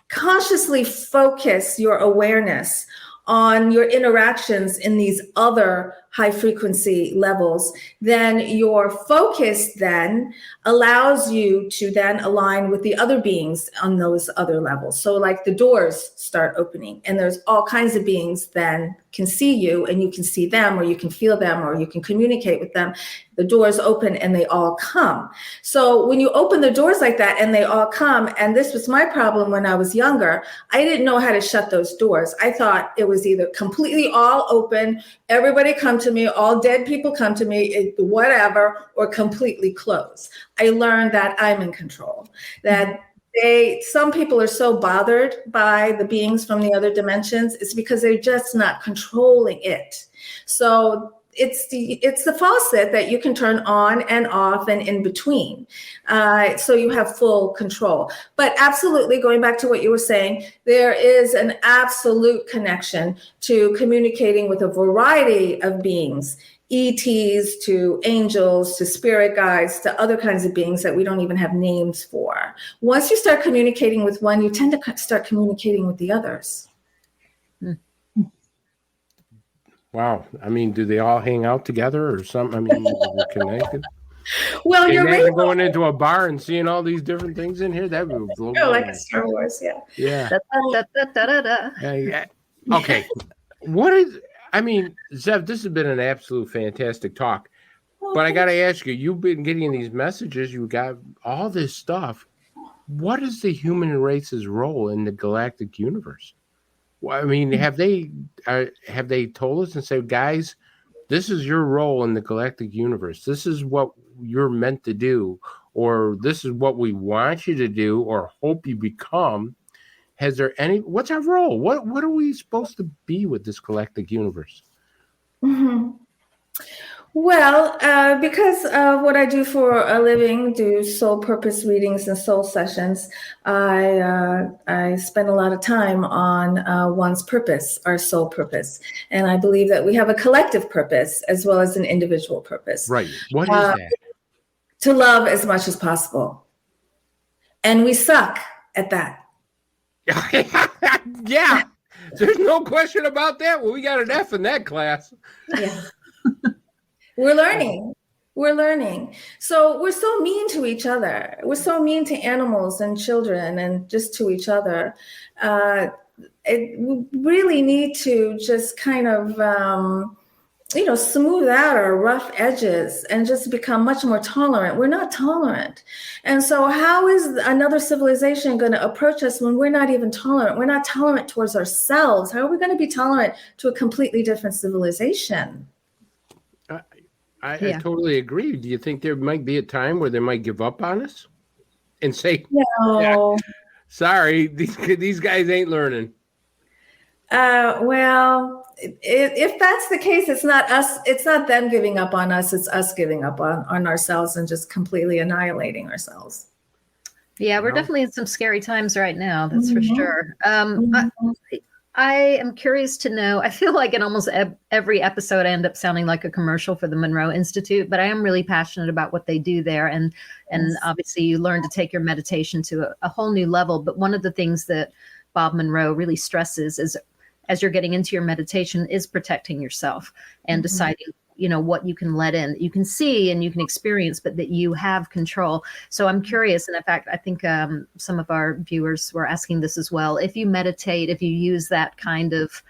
consciously focus your awareness on your interactions in these other high frequency levels, then your focus then allows you to then align with the other beings on those other levels. So like the doors start opening, and there's all kinds of beings then can see you, and you can see them, or you can feel them, or you can communicate with them. The doors open and they all come. So when you open the doors like that and they all come, and this was my problem when I was younger, I didn't know how to shut those doors. I thought it was either completely all open, everybody come to me, all dead people come to me, whatever, or completely closed. I learned that I'm in control, that some people are so bothered by the beings from the other dimensions. It's because they're just not controlling it. So it's the faucet that you can turn on and off and in between. So you have full control. But absolutely, going back to what you were saying, there is an absolute connection to communicating with a variety of beings, ETs to angels to spirit guides to other kinds of beings that we don't even have names for. Once you start communicating with one, you tend to start communicating with the others. Wow. I mean, do they all hang out together or something? I mean, they're connected. Well, you're going into a bar and seeing all these different things in here. That would blow my like mind. Star Wars, yeah. Yeah. Yeah. Okay. What is? I mean, Sev, this has been an absolute fantastic talk. But I got to ask you, you've been getting these messages. You got all this stuff. What is the human race's role in the galactic universe? Well, I mean, have they told us and said, guys, this is your role in the galactic universe. This is what you're meant to do, or this is what we want you to do, or hope you become. Has there any? What's our role? What are we supposed to be with this galactic universe? Mm-hmm. Well, because of what I do for a living, do soul purpose readings and soul sessions, I spend a lot of time on one's purpose, our soul purpose. And I believe that we have a collective purpose as well as an individual purpose. Right. What is that? To love as much as possible. And we suck at that. Yeah. There's no question about that. Well, we got an F in that class. Yeah. We're learning. So we're so mean to each other. We're so mean to animals and children and just to each other. We really need to just kind of, smooth out our rough edges and just become much more tolerant. We're not tolerant. And so how is another civilization going to approach us when we're not even tolerant? We're not tolerant towards ourselves. How are we going to be tolerant to a completely different civilization? I totally agree. Do you think there might be a time where they might give up on us and say, no, yeah, sorry, these guys ain't learning? Well, if that's the case, it's not us. It's not them giving up on us. It's us giving up on ourselves and just completely annihilating ourselves. Yeah, we're definitely in some scary times right now. That's for sure. I am curious to know, I feel like in almost every episode I end up sounding like a commercial for the Monroe Institute, but I am really passionate about what they do there. And obviously you learn to take your meditation to a whole new level. But one of the things that Bob Monroe really stresses is, as you're getting into your meditation, is protecting yourself and deciding, what you can let in, you can see and you can experience, but that you have control. So I'm curious. And in fact, I think some of our viewers were asking this as well. If you meditate, if you use that kind of,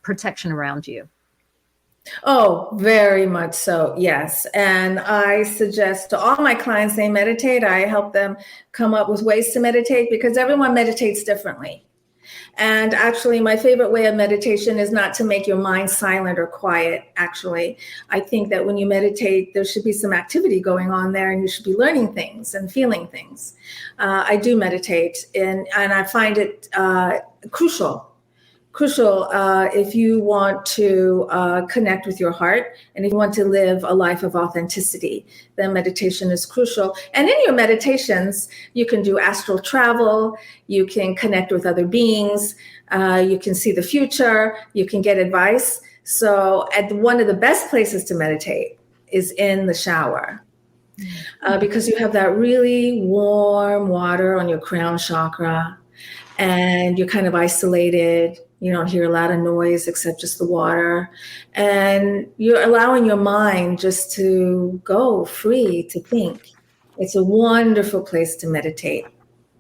protection around you. Oh, very much so. Yes. And I suggest to all my clients, they meditate. I help them come up with ways to meditate because everyone meditates differently. And actually, my favorite way of meditation is not to make your mind silent or quiet. Actually, I think that when you meditate, there should be some activity going on there and you should be learning things and feeling things. I do meditate and I find it crucial if you want to connect with your heart and if you want to live a life of authenticity, then meditation is crucial. And in your meditations, you can do astral travel, you can connect with other beings, you can see the future, you can get advice. So one of the best places to meditate is in the shower. Because you have that really warm water on your crown chakra and you're kind of isolated. You don't hear a lot of noise except just the water. And you're allowing your mind just to go free to think. It's a wonderful place to meditate.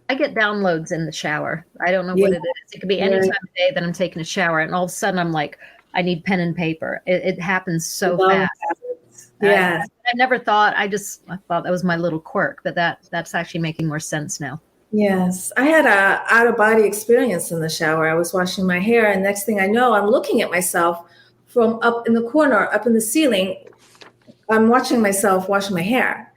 I get downloads in the shower. I don't know Yeah. what it is. It could be any time of day that I'm taking a shower, and all of a sudden I'm like, I need pen and paper. It happens so fast. Yeah. I never thought. I thought that was my little quirk, but that's actually making more sense now. Yes, I had a out-of-body experience in the shower. I was washing my hair, and next thing I know, I'm looking at myself from up in the corner, up in the ceiling. I'm watching myself wash my hair.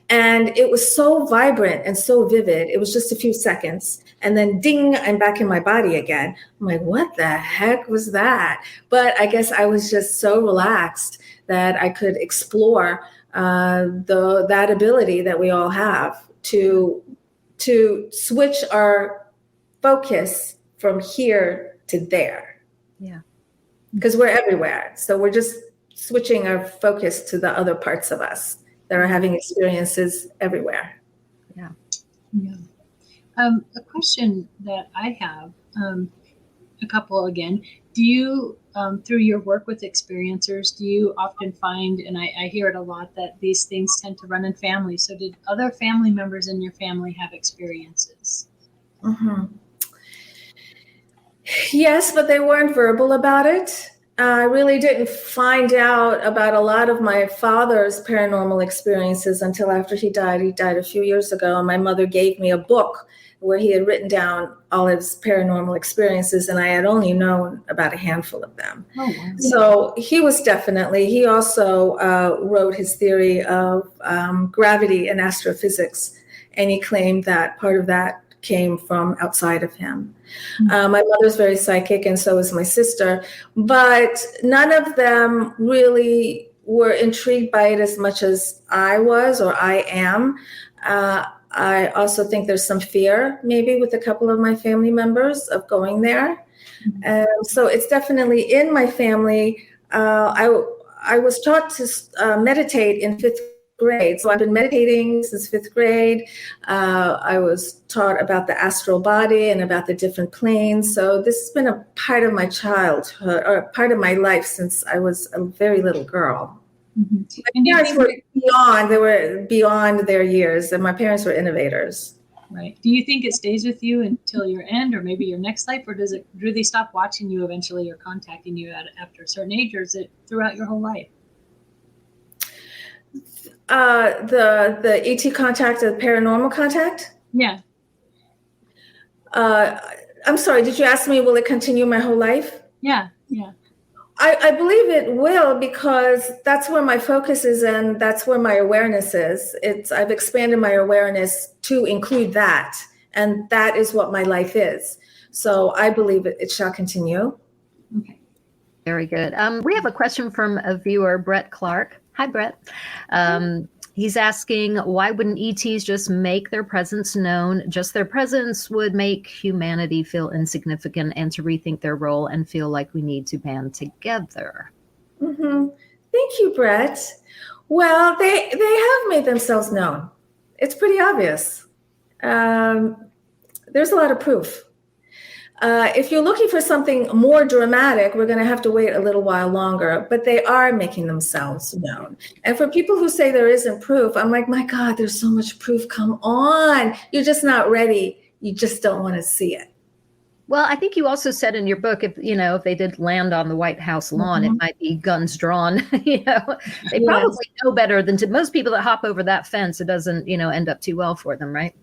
And it was so vibrant and so vivid. It was just a few seconds. And then ding, I'm back in my body again. I'm like, what the heck was that? But I guess I was just so relaxed that I could explore that ability that we all have to switch our focus from here to there. Yeah. Because we're everywhere. So we're just switching our focus to the other parts of us that are having experiences everywhere. Yeah. Yeah. A question that I have, a couple again, do you, through your work with experiencers, do you often find, and I hear it a lot, that these things tend to run in families. So did other family members in your family have experiences? Mm-hmm. Yes, but they weren't verbal about it. I really didn't find out about a lot of my father's paranormal experiences until after he died. He died a few years ago, and my mother gave me a book where he had written down all his paranormal experiences, and I had only known about a handful of them. Oh, wow. So he also wrote his theory of gravity and astrophysics, and he claimed that part of that came from outside of him. My mother's very psychic, and so is my sister, but none of them really were intrigued by it as much as I was or I am. I also think there's some fear maybe with a couple of my family members of going there. So it's definitely in my family. I was taught to meditate in 5th grade. So I've been meditating since 5th grade. I was taught about the astral body and about the different planes. So this has been a part of my childhood or part of my life since I was a very little girl. Mm-hmm. My parents were beyond their years, and my parents were innovators. Right. Do you think it stays with you until your end or maybe your next life, or do they stop watching you eventually or contacting you after a certain age, or is it throughout your whole life? The ET contact, the paranormal contact? Yeah. I'm sorry, did you ask me, will it continue my whole life? Yeah, yeah. I believe it will, because that's where my focus is and that's where my awareness is. I've expanded my awareness to include that, and that is what my life is. So I believe it shall continue. Okay. Very good. We have a question from a viewer, Brett Clark. Hi, Brett. He's asking, why wouldn't ETs just make their presence known? Just their presence would make humanity feel insignificant and to rethink their role and feel like we need to band together. Mm-hmm. Thank you, Brett. Well, they have made themselves known. It's pretty obvious. There's a lot of proof. If you're looking for something more dramatic, we're going to have to wait a little while longer, but they are making themselves known. And for people who say there isn't proof, I'm like, my God, there's so much proof. Come on. You're just not ready. You just don't want to see it. Well, I think you also said in your book, if they did land on the White House lawn, it might be guns drawn. They probably know better than most people that hop over that fence. It doesn't, end up too well for them, right?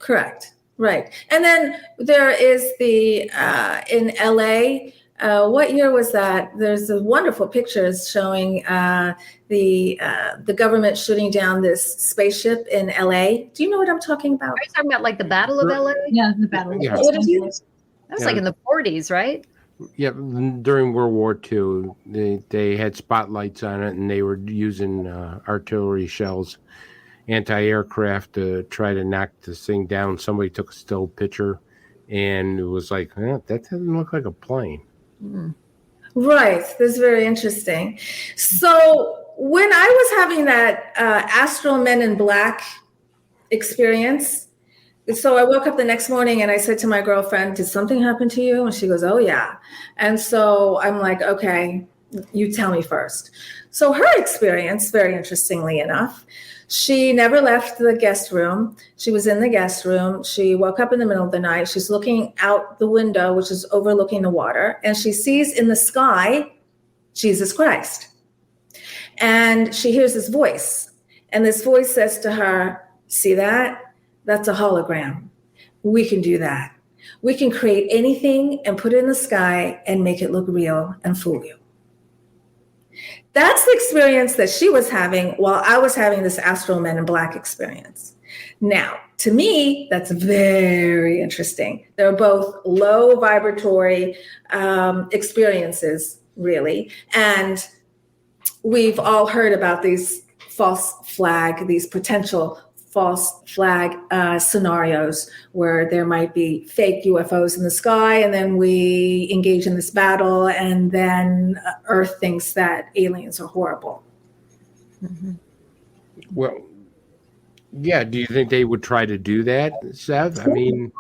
Correct. Right. And then there is the, in LA, what year was that? There's a wonderful pictures showing the government shooting down this spaceship in LA. Do you know what I'm talking about? Are you talking about like the Battle of LA? Yeah, the Battle of Los Los Angeles. That was like in the 40s, right? Yeah, during World War II, they had spotlights on it, and they were using artillery shells, anti-aircraft to try to knock this thing down. Somebody took a still picture, and it was like, that doesn't look like a plane. Mm. Right. That's very interesting. So when I was having that Astral Men in Black experience, So I woke up the next morning and I said to my girlfriend, did something happen to you? And she goes, oh yeah. And so I'm like, okay, you tell me first. So her experience, very interestingly enough, she never left the guest room. She was in the guest room. She woke up in the middle of the night. She's looking out the window, which is overlooking the water, and she sees in the sky Jesus Christ. And she hears this voice, and this voice says to her, see that? That's a hologram. We can do that. We can create anything and put it in the sky and make it look real and fool you. That's the experience that she was having while I was having this Astral Men in Black experience. Now, to me, that's very interesting. They're both low vibratory experiences, really. And we've all heard about these these potential false flag scenarios where there might be fake UFOs in the sky, and then we engage in this battle, and then Earth thinks that aliens are horrible. Mm-hmm. Well, yeah. Do you think they would try to do that, Sev? I mean,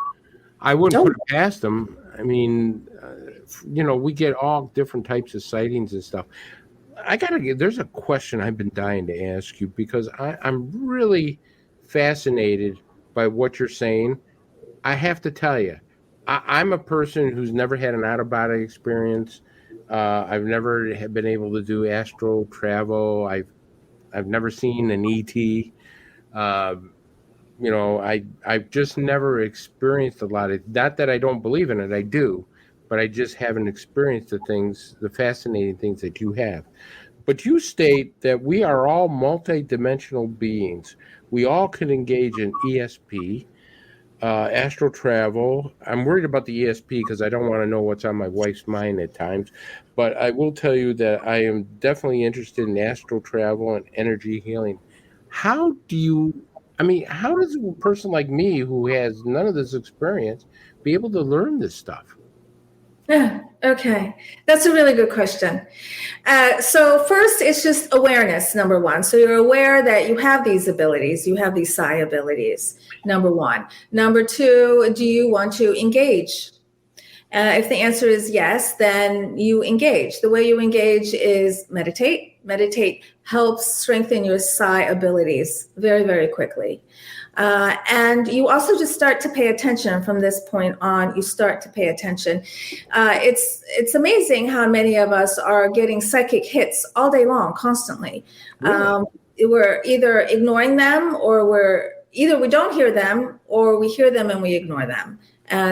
I wouldn't put it past them. I mean, we get all different types of sightings and stuff. There's a question I've been dying to ask you, because I'm really fascinated by what you're saying. I have to tell you, I'm a person who's never had an out-of-body experience. I've never been able to do astral travel. I've never seen an ET. I've just never experienced a lot of, not that I don't believe in it, I do, but I just haven't experienced the fascinating things that you have. But you state that we are all multidimensional beings. We all can engage in ESP, astral travel. I'm worried about the ESP because I don't want to know what's on my wife's mind at times. But I will tell you that I am definitely interested in astral travel and energy healing. How does a person like me, who has none of this experience, be able to learn this stuff? Yeah, okay. That's a really good question. So first, it's just awareness, number one. So you're aware that you have these abilities, you have these psi abilities, number one. Number two, do you want to engage? If the answer is yes, then you engage. The way you engage is meditate. Meditate helps strengthen your psi abilities very, very quickly. And you also just start to pay attention from this point on. You start to pay attention. It's amazing how many of us are getting psychic hits all day long, constantly. Really? We're either ignoring them, or we don't hear them, or we hear them and we ignore them.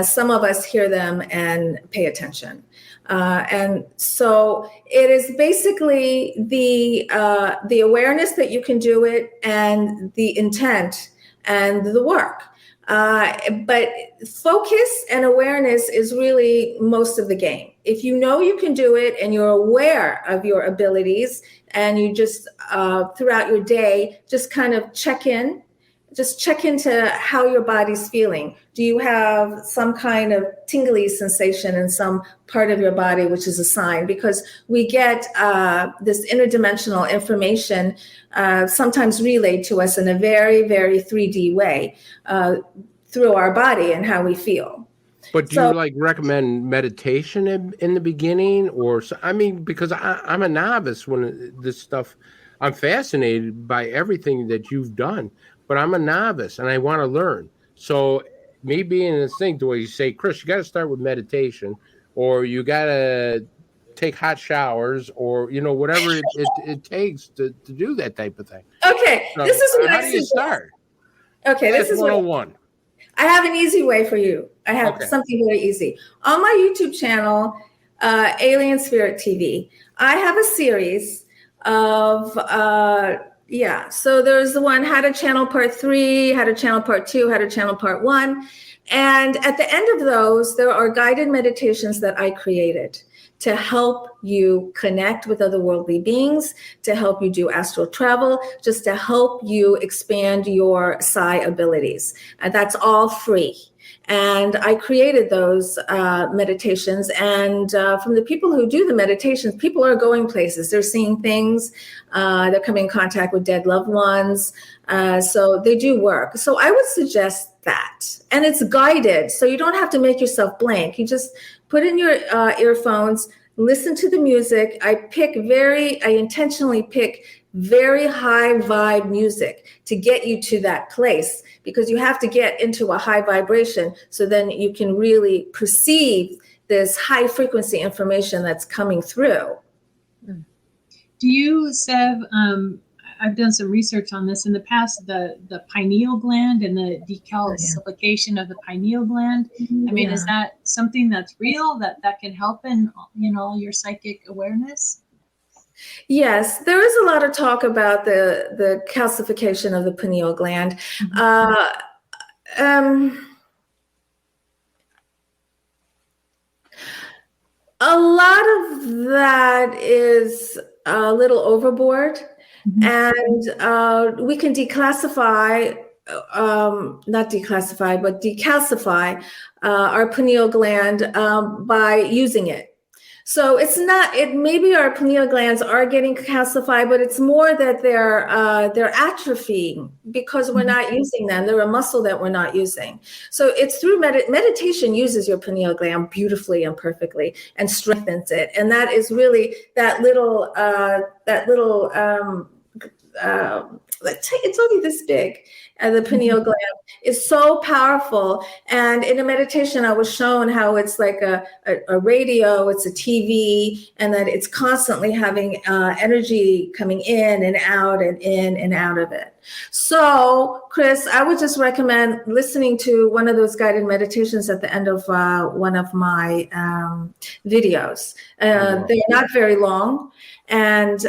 Some of us hear them and pay attention. And so it is basically the awareness that you can do it, and the intent and the work. But focus and awareness is really most of the game. If you know you can do it and you're aware of your abilities, and you just throughout your day, just kind of check into how your body's feeling. Do you have some kind of tingly sensation in some part of your body, which is a sign? Because we get this interdimensional information sometimes relayed to us in a very, very 3D way through our body and how we feel. But do you recommend meditation in the beginning? Because I'm a novice when this stuff, I'm fascinated by everything that you've done, but I'm a novice and I want to learn. So me being in sync, the way you say, Chris, you got to start with meditation, or you got to take hot showers, or whatever it takes to do that type of thing. Okay, so this is what how do you start? Okay, this is 101. I have an easy way for you. I have something very easy on my YouTube channel, Alien Spirit TV. I have a series of so there's the one, how to channel part 3, how to channel part 2, how to channel part 1. And at the end of those, there are guided meditations that I created to help you connect with otherworldly beings, to help you do astral travel, just to help you expand your psi abilities. And that's all free. And I created those meditations. And from the people who do the meditations, people are going places. They're seeing things. They're coming in contact with dead loved ones. So they do work. So I would suggest that. And it's guided. So you don't have to make yourself blank. You just put in your earphones, listen to the music. I intentionally pick very high vibe music to get you to that place, because you have to get into a high vibration so then you can really perceive this high frequency information that's coming through. Do you, Sev, I've done some research on this in the past, the pineal gland and the decalcification of the pineal gland. I mean, is that something that's real, that can help in, your psychic awareness? Yes, there is a lot of talk about the calcification of the pineal gland. A lot of that is a little overboard, and we can decalcify our pineal gland by using it. So maybe our pineal glands are getting calcified, but it's more that they're atrophying because we're not using them. They're a muscle that we're not using. So it's through meditation uses your pineal gland beautifully and perfectly and strengthens it. And that is really that little it's only this big. The pineal gland is so powerful. And in a meditation, I was shown how it's like a radio, it's a TV, and that it's constantly having energy coming in and out and in and out of it. So, Chris, I would just recommend listening to one of those guided meditations at the end of one of my videos. They're not very long, and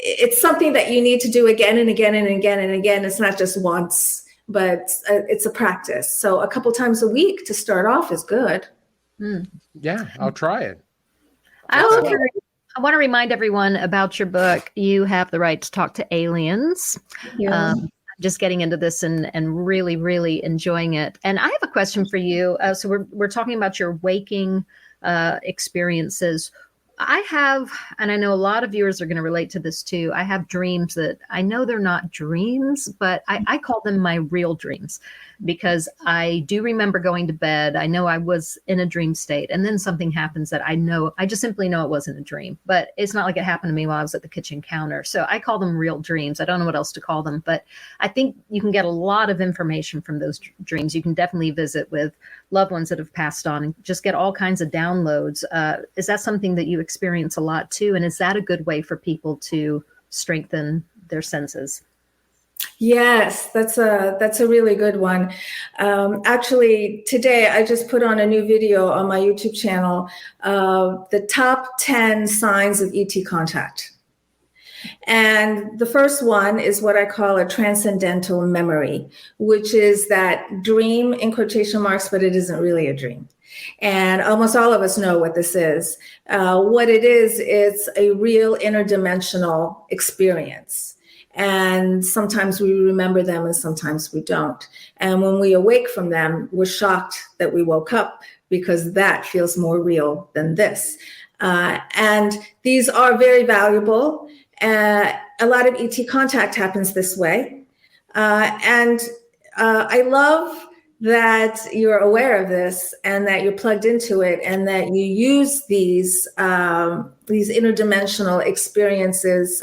it's something that you need to do again and again and again and again. It's not just once, but it's a practice. So a couple times a week to start off is good. Yeah, I'll try it. I want to remind everyone about your book. You Have the Right to Talk to Aliens. Just getting into this and really, really enjoying it. And I have a question for you. So we're talking about your waking experiences. I have, and I know a lot of viewers are going to relate to this too. I have dreams that I know they're not dreams, but I call them my real dreams, because I do remember going to bed. I know I was in a dream state, and then something happens that I just simply know it wasn't a dream, but it's not like it happened to me while I was at the kitchen counter. So I call them real dreams. I don't know what else to call them, but I think you can get a lot of information from those dreams. You can definitely visit with loved ones that have passed on and just get all kinds of downloads. Is that something that you experience a lot too? And is that a good way for people to strengthen their senses? Yes, that's a really good one. Actually, today I just put on a new video on my YouTube channel, the top 10 signs of ET contact. And the first one is what I call a transcendental memory, which is that dream in quotation marks, but it isn't really a dream. And almost all of us know what this is. What it is, it's a real interdimensional experience. And sometimes we remember them and sometimes we don't. And when we awake from them, we're shocked that we woke up, because that feels more real than this. And these are very valuable. A lot of ET contact happens this way. And I love that you're aware of this and that you're plugged into it and that you use these interdimensional experiences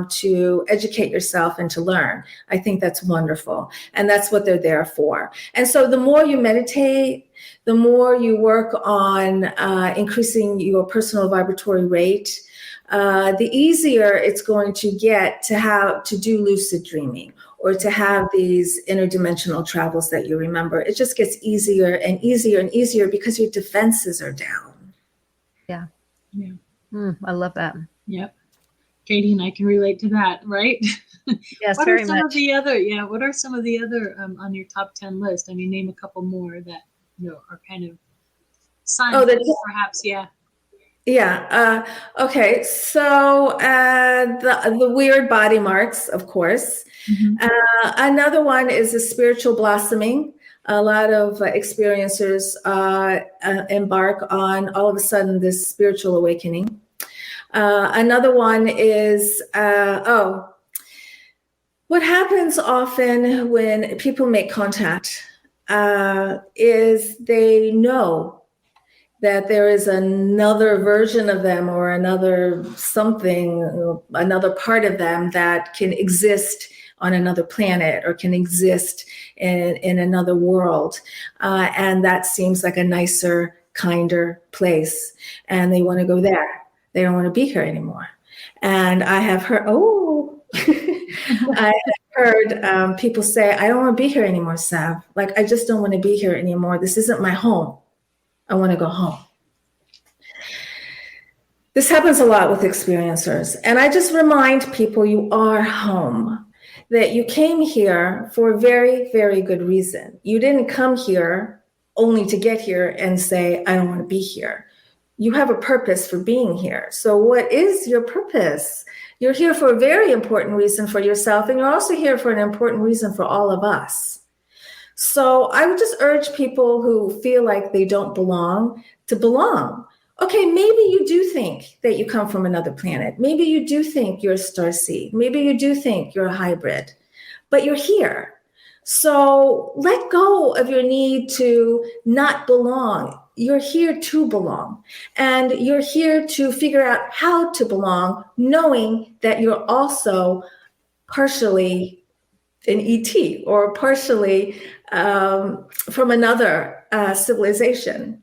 to educate yourself and to learn. I think that's wonderful. And that's what they're there for. And so the more you meditate, the more you work on increasing your personal vibratory rate, the easier it's going to get to do lucid dreaming or to have these interdimensional travels that you remember. It just gets easier and easier and easier because your defenses are down. Yeah. I love that. Yep. Katie and I can relate to that, right? Yes, what very are some much. What are some of the other on your top 10 list? I mean, name a couple more that are kind of signs, perhaps. Yeah. Yeah. Okay. So the weird body marks, of course. Another one is the spiritual blossoming. A lot of experiencers embark on all of a sudden this spiritual awakening. Another one is what happens often when people make contact is they know that there is another version of them or another something, another part of them that can exist on another planet or can exist in another world. And that seems like a nicer, kinder place. And they want to go there. They don't want to be here anymore. And I have heard, I have heard people say, I don't want to be here anymore, Sev. Like, I just don't want to be here anymore. This isn't my home. I want to go home. This happens a lot with experiencers. And I just remind people you are home, that you came here for a very, very good reason. You didn't come here only to get here and say, I don't want to be here. You have a purpose for being here. So what is your purpose? You're here for a very important reason for yourself, and you're also here for an important reason for all of us. So I would just urge people who feel like they don't belong to belong. Okay, maybe you do think that you come from another planet. Maybe you do think you're a starseed. Maybe you do think you're a hybrid, but you're here. So let go of your need to not belong. You're here to belong, and you're here to figure out how to belong, knowing that you're also partially an ET or partially from another civilization.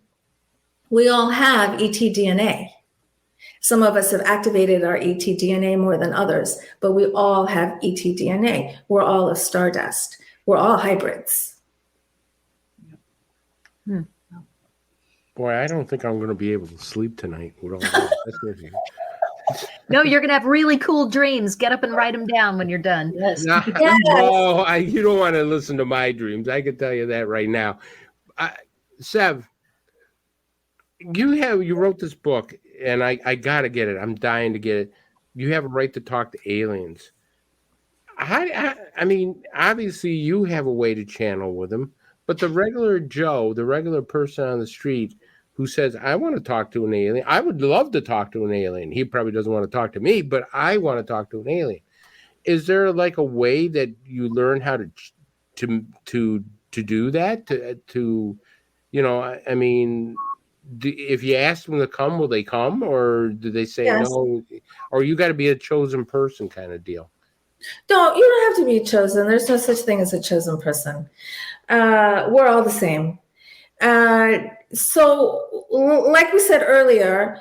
We all have ET DNA. Some of us have activated our ET DNA more than others, but we all have ET DNA. We're all a stardust. We're all hybrids. Boy, I don't think I'm going to be able to sleep tonight with all that. No, you're going to have really cool dreams. Get up and write them down when you're done. Yes. No, you don't want to listen to my dreams. I can tell you that right now. Sev, you wrote this book, and I got to get it. I'm dying to get it. You have a right to talk to aliens. I mean, obviously you have a way to channel with them, but the regular Joe, the regular person on the street who says, I want to talk to an alien. I would love to talk to an alien. He probably doesn't want to talk to me, but I want to talk to an alien. Is there like a way that you learn how to do that? To you know, I mean, if you ask them to come, will they come, or do they say no? Or you got to be a chosen person kind of deal? No, you don't have to be chosen. There's no such thing as a chosen person. We're all the same. So, like we said earlier,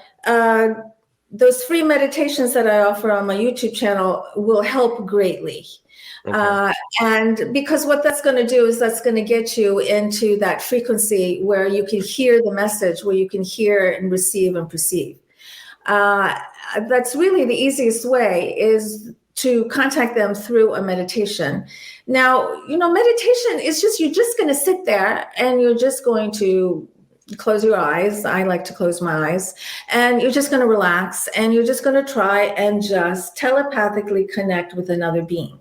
those free meditations that I offer on my YouTube channel will help greatly. Okay. And because what that's going to do is that's going to get you into that frequency where you can hear the message, where you can hear and receive and perceive. That's really the easiest way, is to contact them through a meditation. Now, meditation is you're just going to sit there and you're just going to close your eyes. I like to close my eyes, and you're just going to relax, and you're just going to try and just telepathically connect with another being.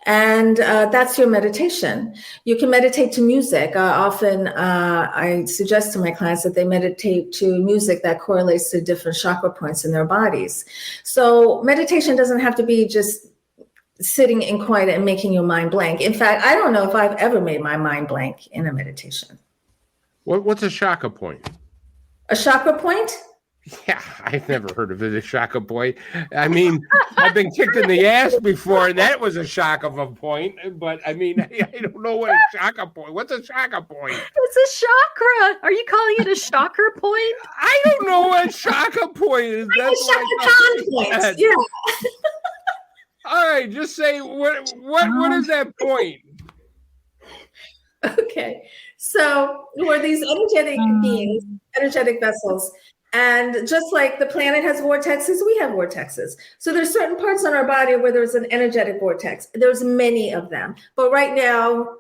And that's your meditation. You can meditate to music. Often I suggest to my clients that they meditate to music that correlates to different chakra points in their bodies. So meditation doesn't have to be just sitting in quiet and making your mind blank. In fact, I don't know if I've ever made my mind blank in a meditation. What's a chakra point? A chakra point? Yeah, I've never heard of it, a chakra point. I mean, I've been kicked in the ass before, and that was a shock of a point. But I mean, I don't know what a chakra point. What's a chakra point? It's a chakra. Are you calling it a chakra point? I don't know what a chakra point is. That's chakra points. Yeah. All right, just say what is that point? Okay, so we're these energetic beings, energetic vessels. And just like the planet has vortexes, we have vortexes. So there's certain parts on our body where there's an energetic vortex. There's many of them. But right now,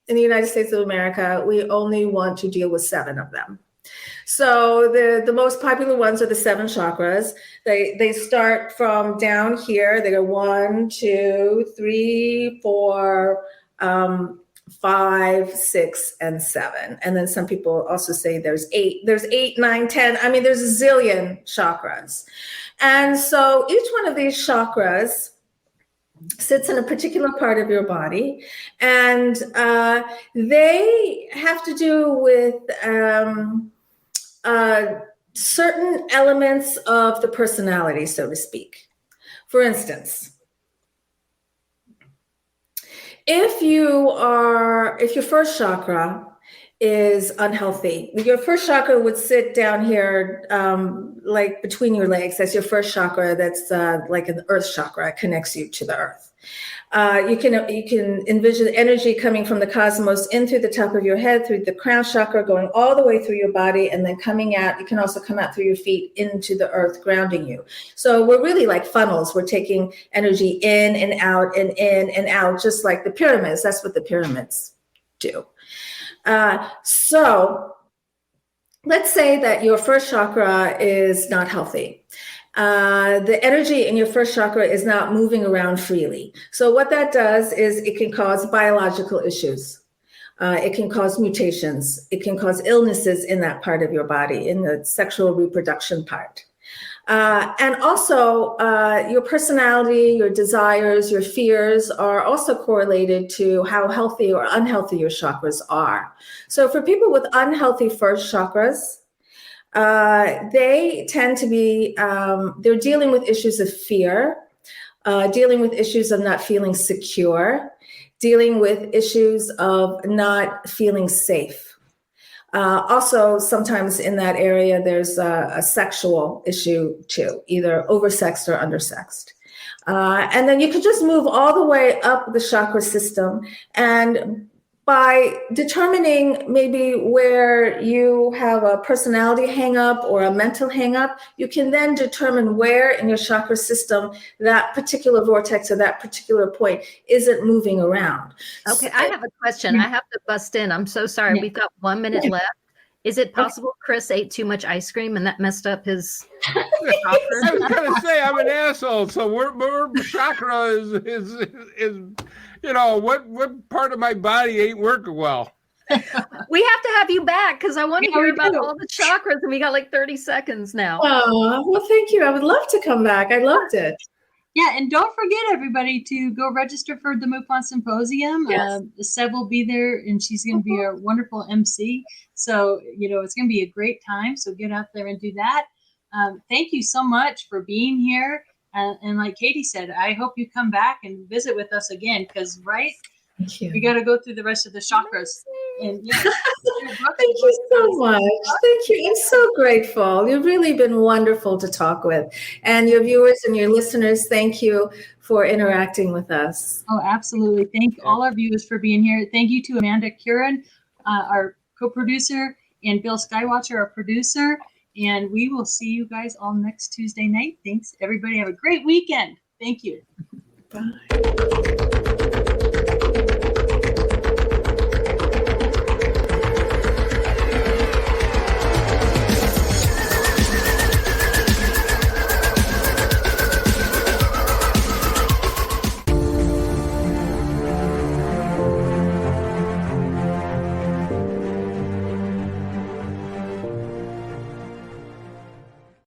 in the United States of America, we only want to deal with 7 of them. So the most popular ones are the 7 chakras. They start from down here. They go 1, 2, 3, 4, 5, 6, and 7. And then some people also say there's 8. There's 8, 9, 10. I mean, there's a zillion chakras. And so each one of these chakras sits in a particular part of your body, and they have to do with certain elements of the personality, so to speak. For instance, if your first chakra is unhealthy, your first chakra would sit down here, like between your legs. That's your first chakra. That's like an earth chakra. It connects you to the earth. You can envision energy coming from the cosmos in through the top of your head, through the crown chakra, going all the way through your body, and then coming out. You can also come out through your feet into the earth, grounding you. So we're really like funnels. We're taking energy in and out and in and out, just like the pyramids. That's what the pyramids do. So let's say that your first chakra is not healthy. The energy in your first chakra is not moving around freely. So what that does is it can cause biological issues. It can cause mutations. It can cause illnesses in that part of your body, in the sexual reproduction part. And also your personality, your desires, your fears are also correlated to how healthy or unhealthy your chakras are. So for people with unhealthy first chakras, they tend to be, they're dealing with issues of fear, dealing with issues of not feeling secure, dealing with issues of not feeling safe. Also, sometimes in that area, there's a sexual issue too, either oversexed or undersexed. And then you could just move all the way up the chakra system, and by determining maybe where you have a personality hang-up or a mental hang-up, you can then determine where in your chakra system that particular vortex or that particular point isn't moving around. Okay, I have a question. I have to bust in. I'm so sorry. Yeah. We've got 1 minute left. Is it possible Chris ate too much ice cream and that messed up his I was going to say I'm an asshole. So we're chakra is you know, what part of my body ain't working well? We have to have you back because I want to hear about all the chakras, and we got like 30 seconds now. Oh, well, thank you. I would love to come back. I loved it. Yeah, and don't forget, everybody, to go register for the MUFON Symposium. Yes. Sev will be there, and she's going to be a wonderful MC. So, you know, it's going to be a great time. So get out there and do that. Thank you so much for being here. And like Katie said, I hope you come back and visit with us again because, right, Thank you. we got to go through the rest of the chakras. And yeah, Thank you so much. Thank you. I'm so grateful. You've really been wonderful to talk with. And your viewers and your listeners, thank you for interacting with us. Oh, absolutely. Thank all our viewers for being here. Thank you to Amanda Curran, our co-producer, and Bill Skywatcher, our producer. And we will see you guys all next Tuesday night. Thanks, everybody. Have a great weekend. Thank you. Bye.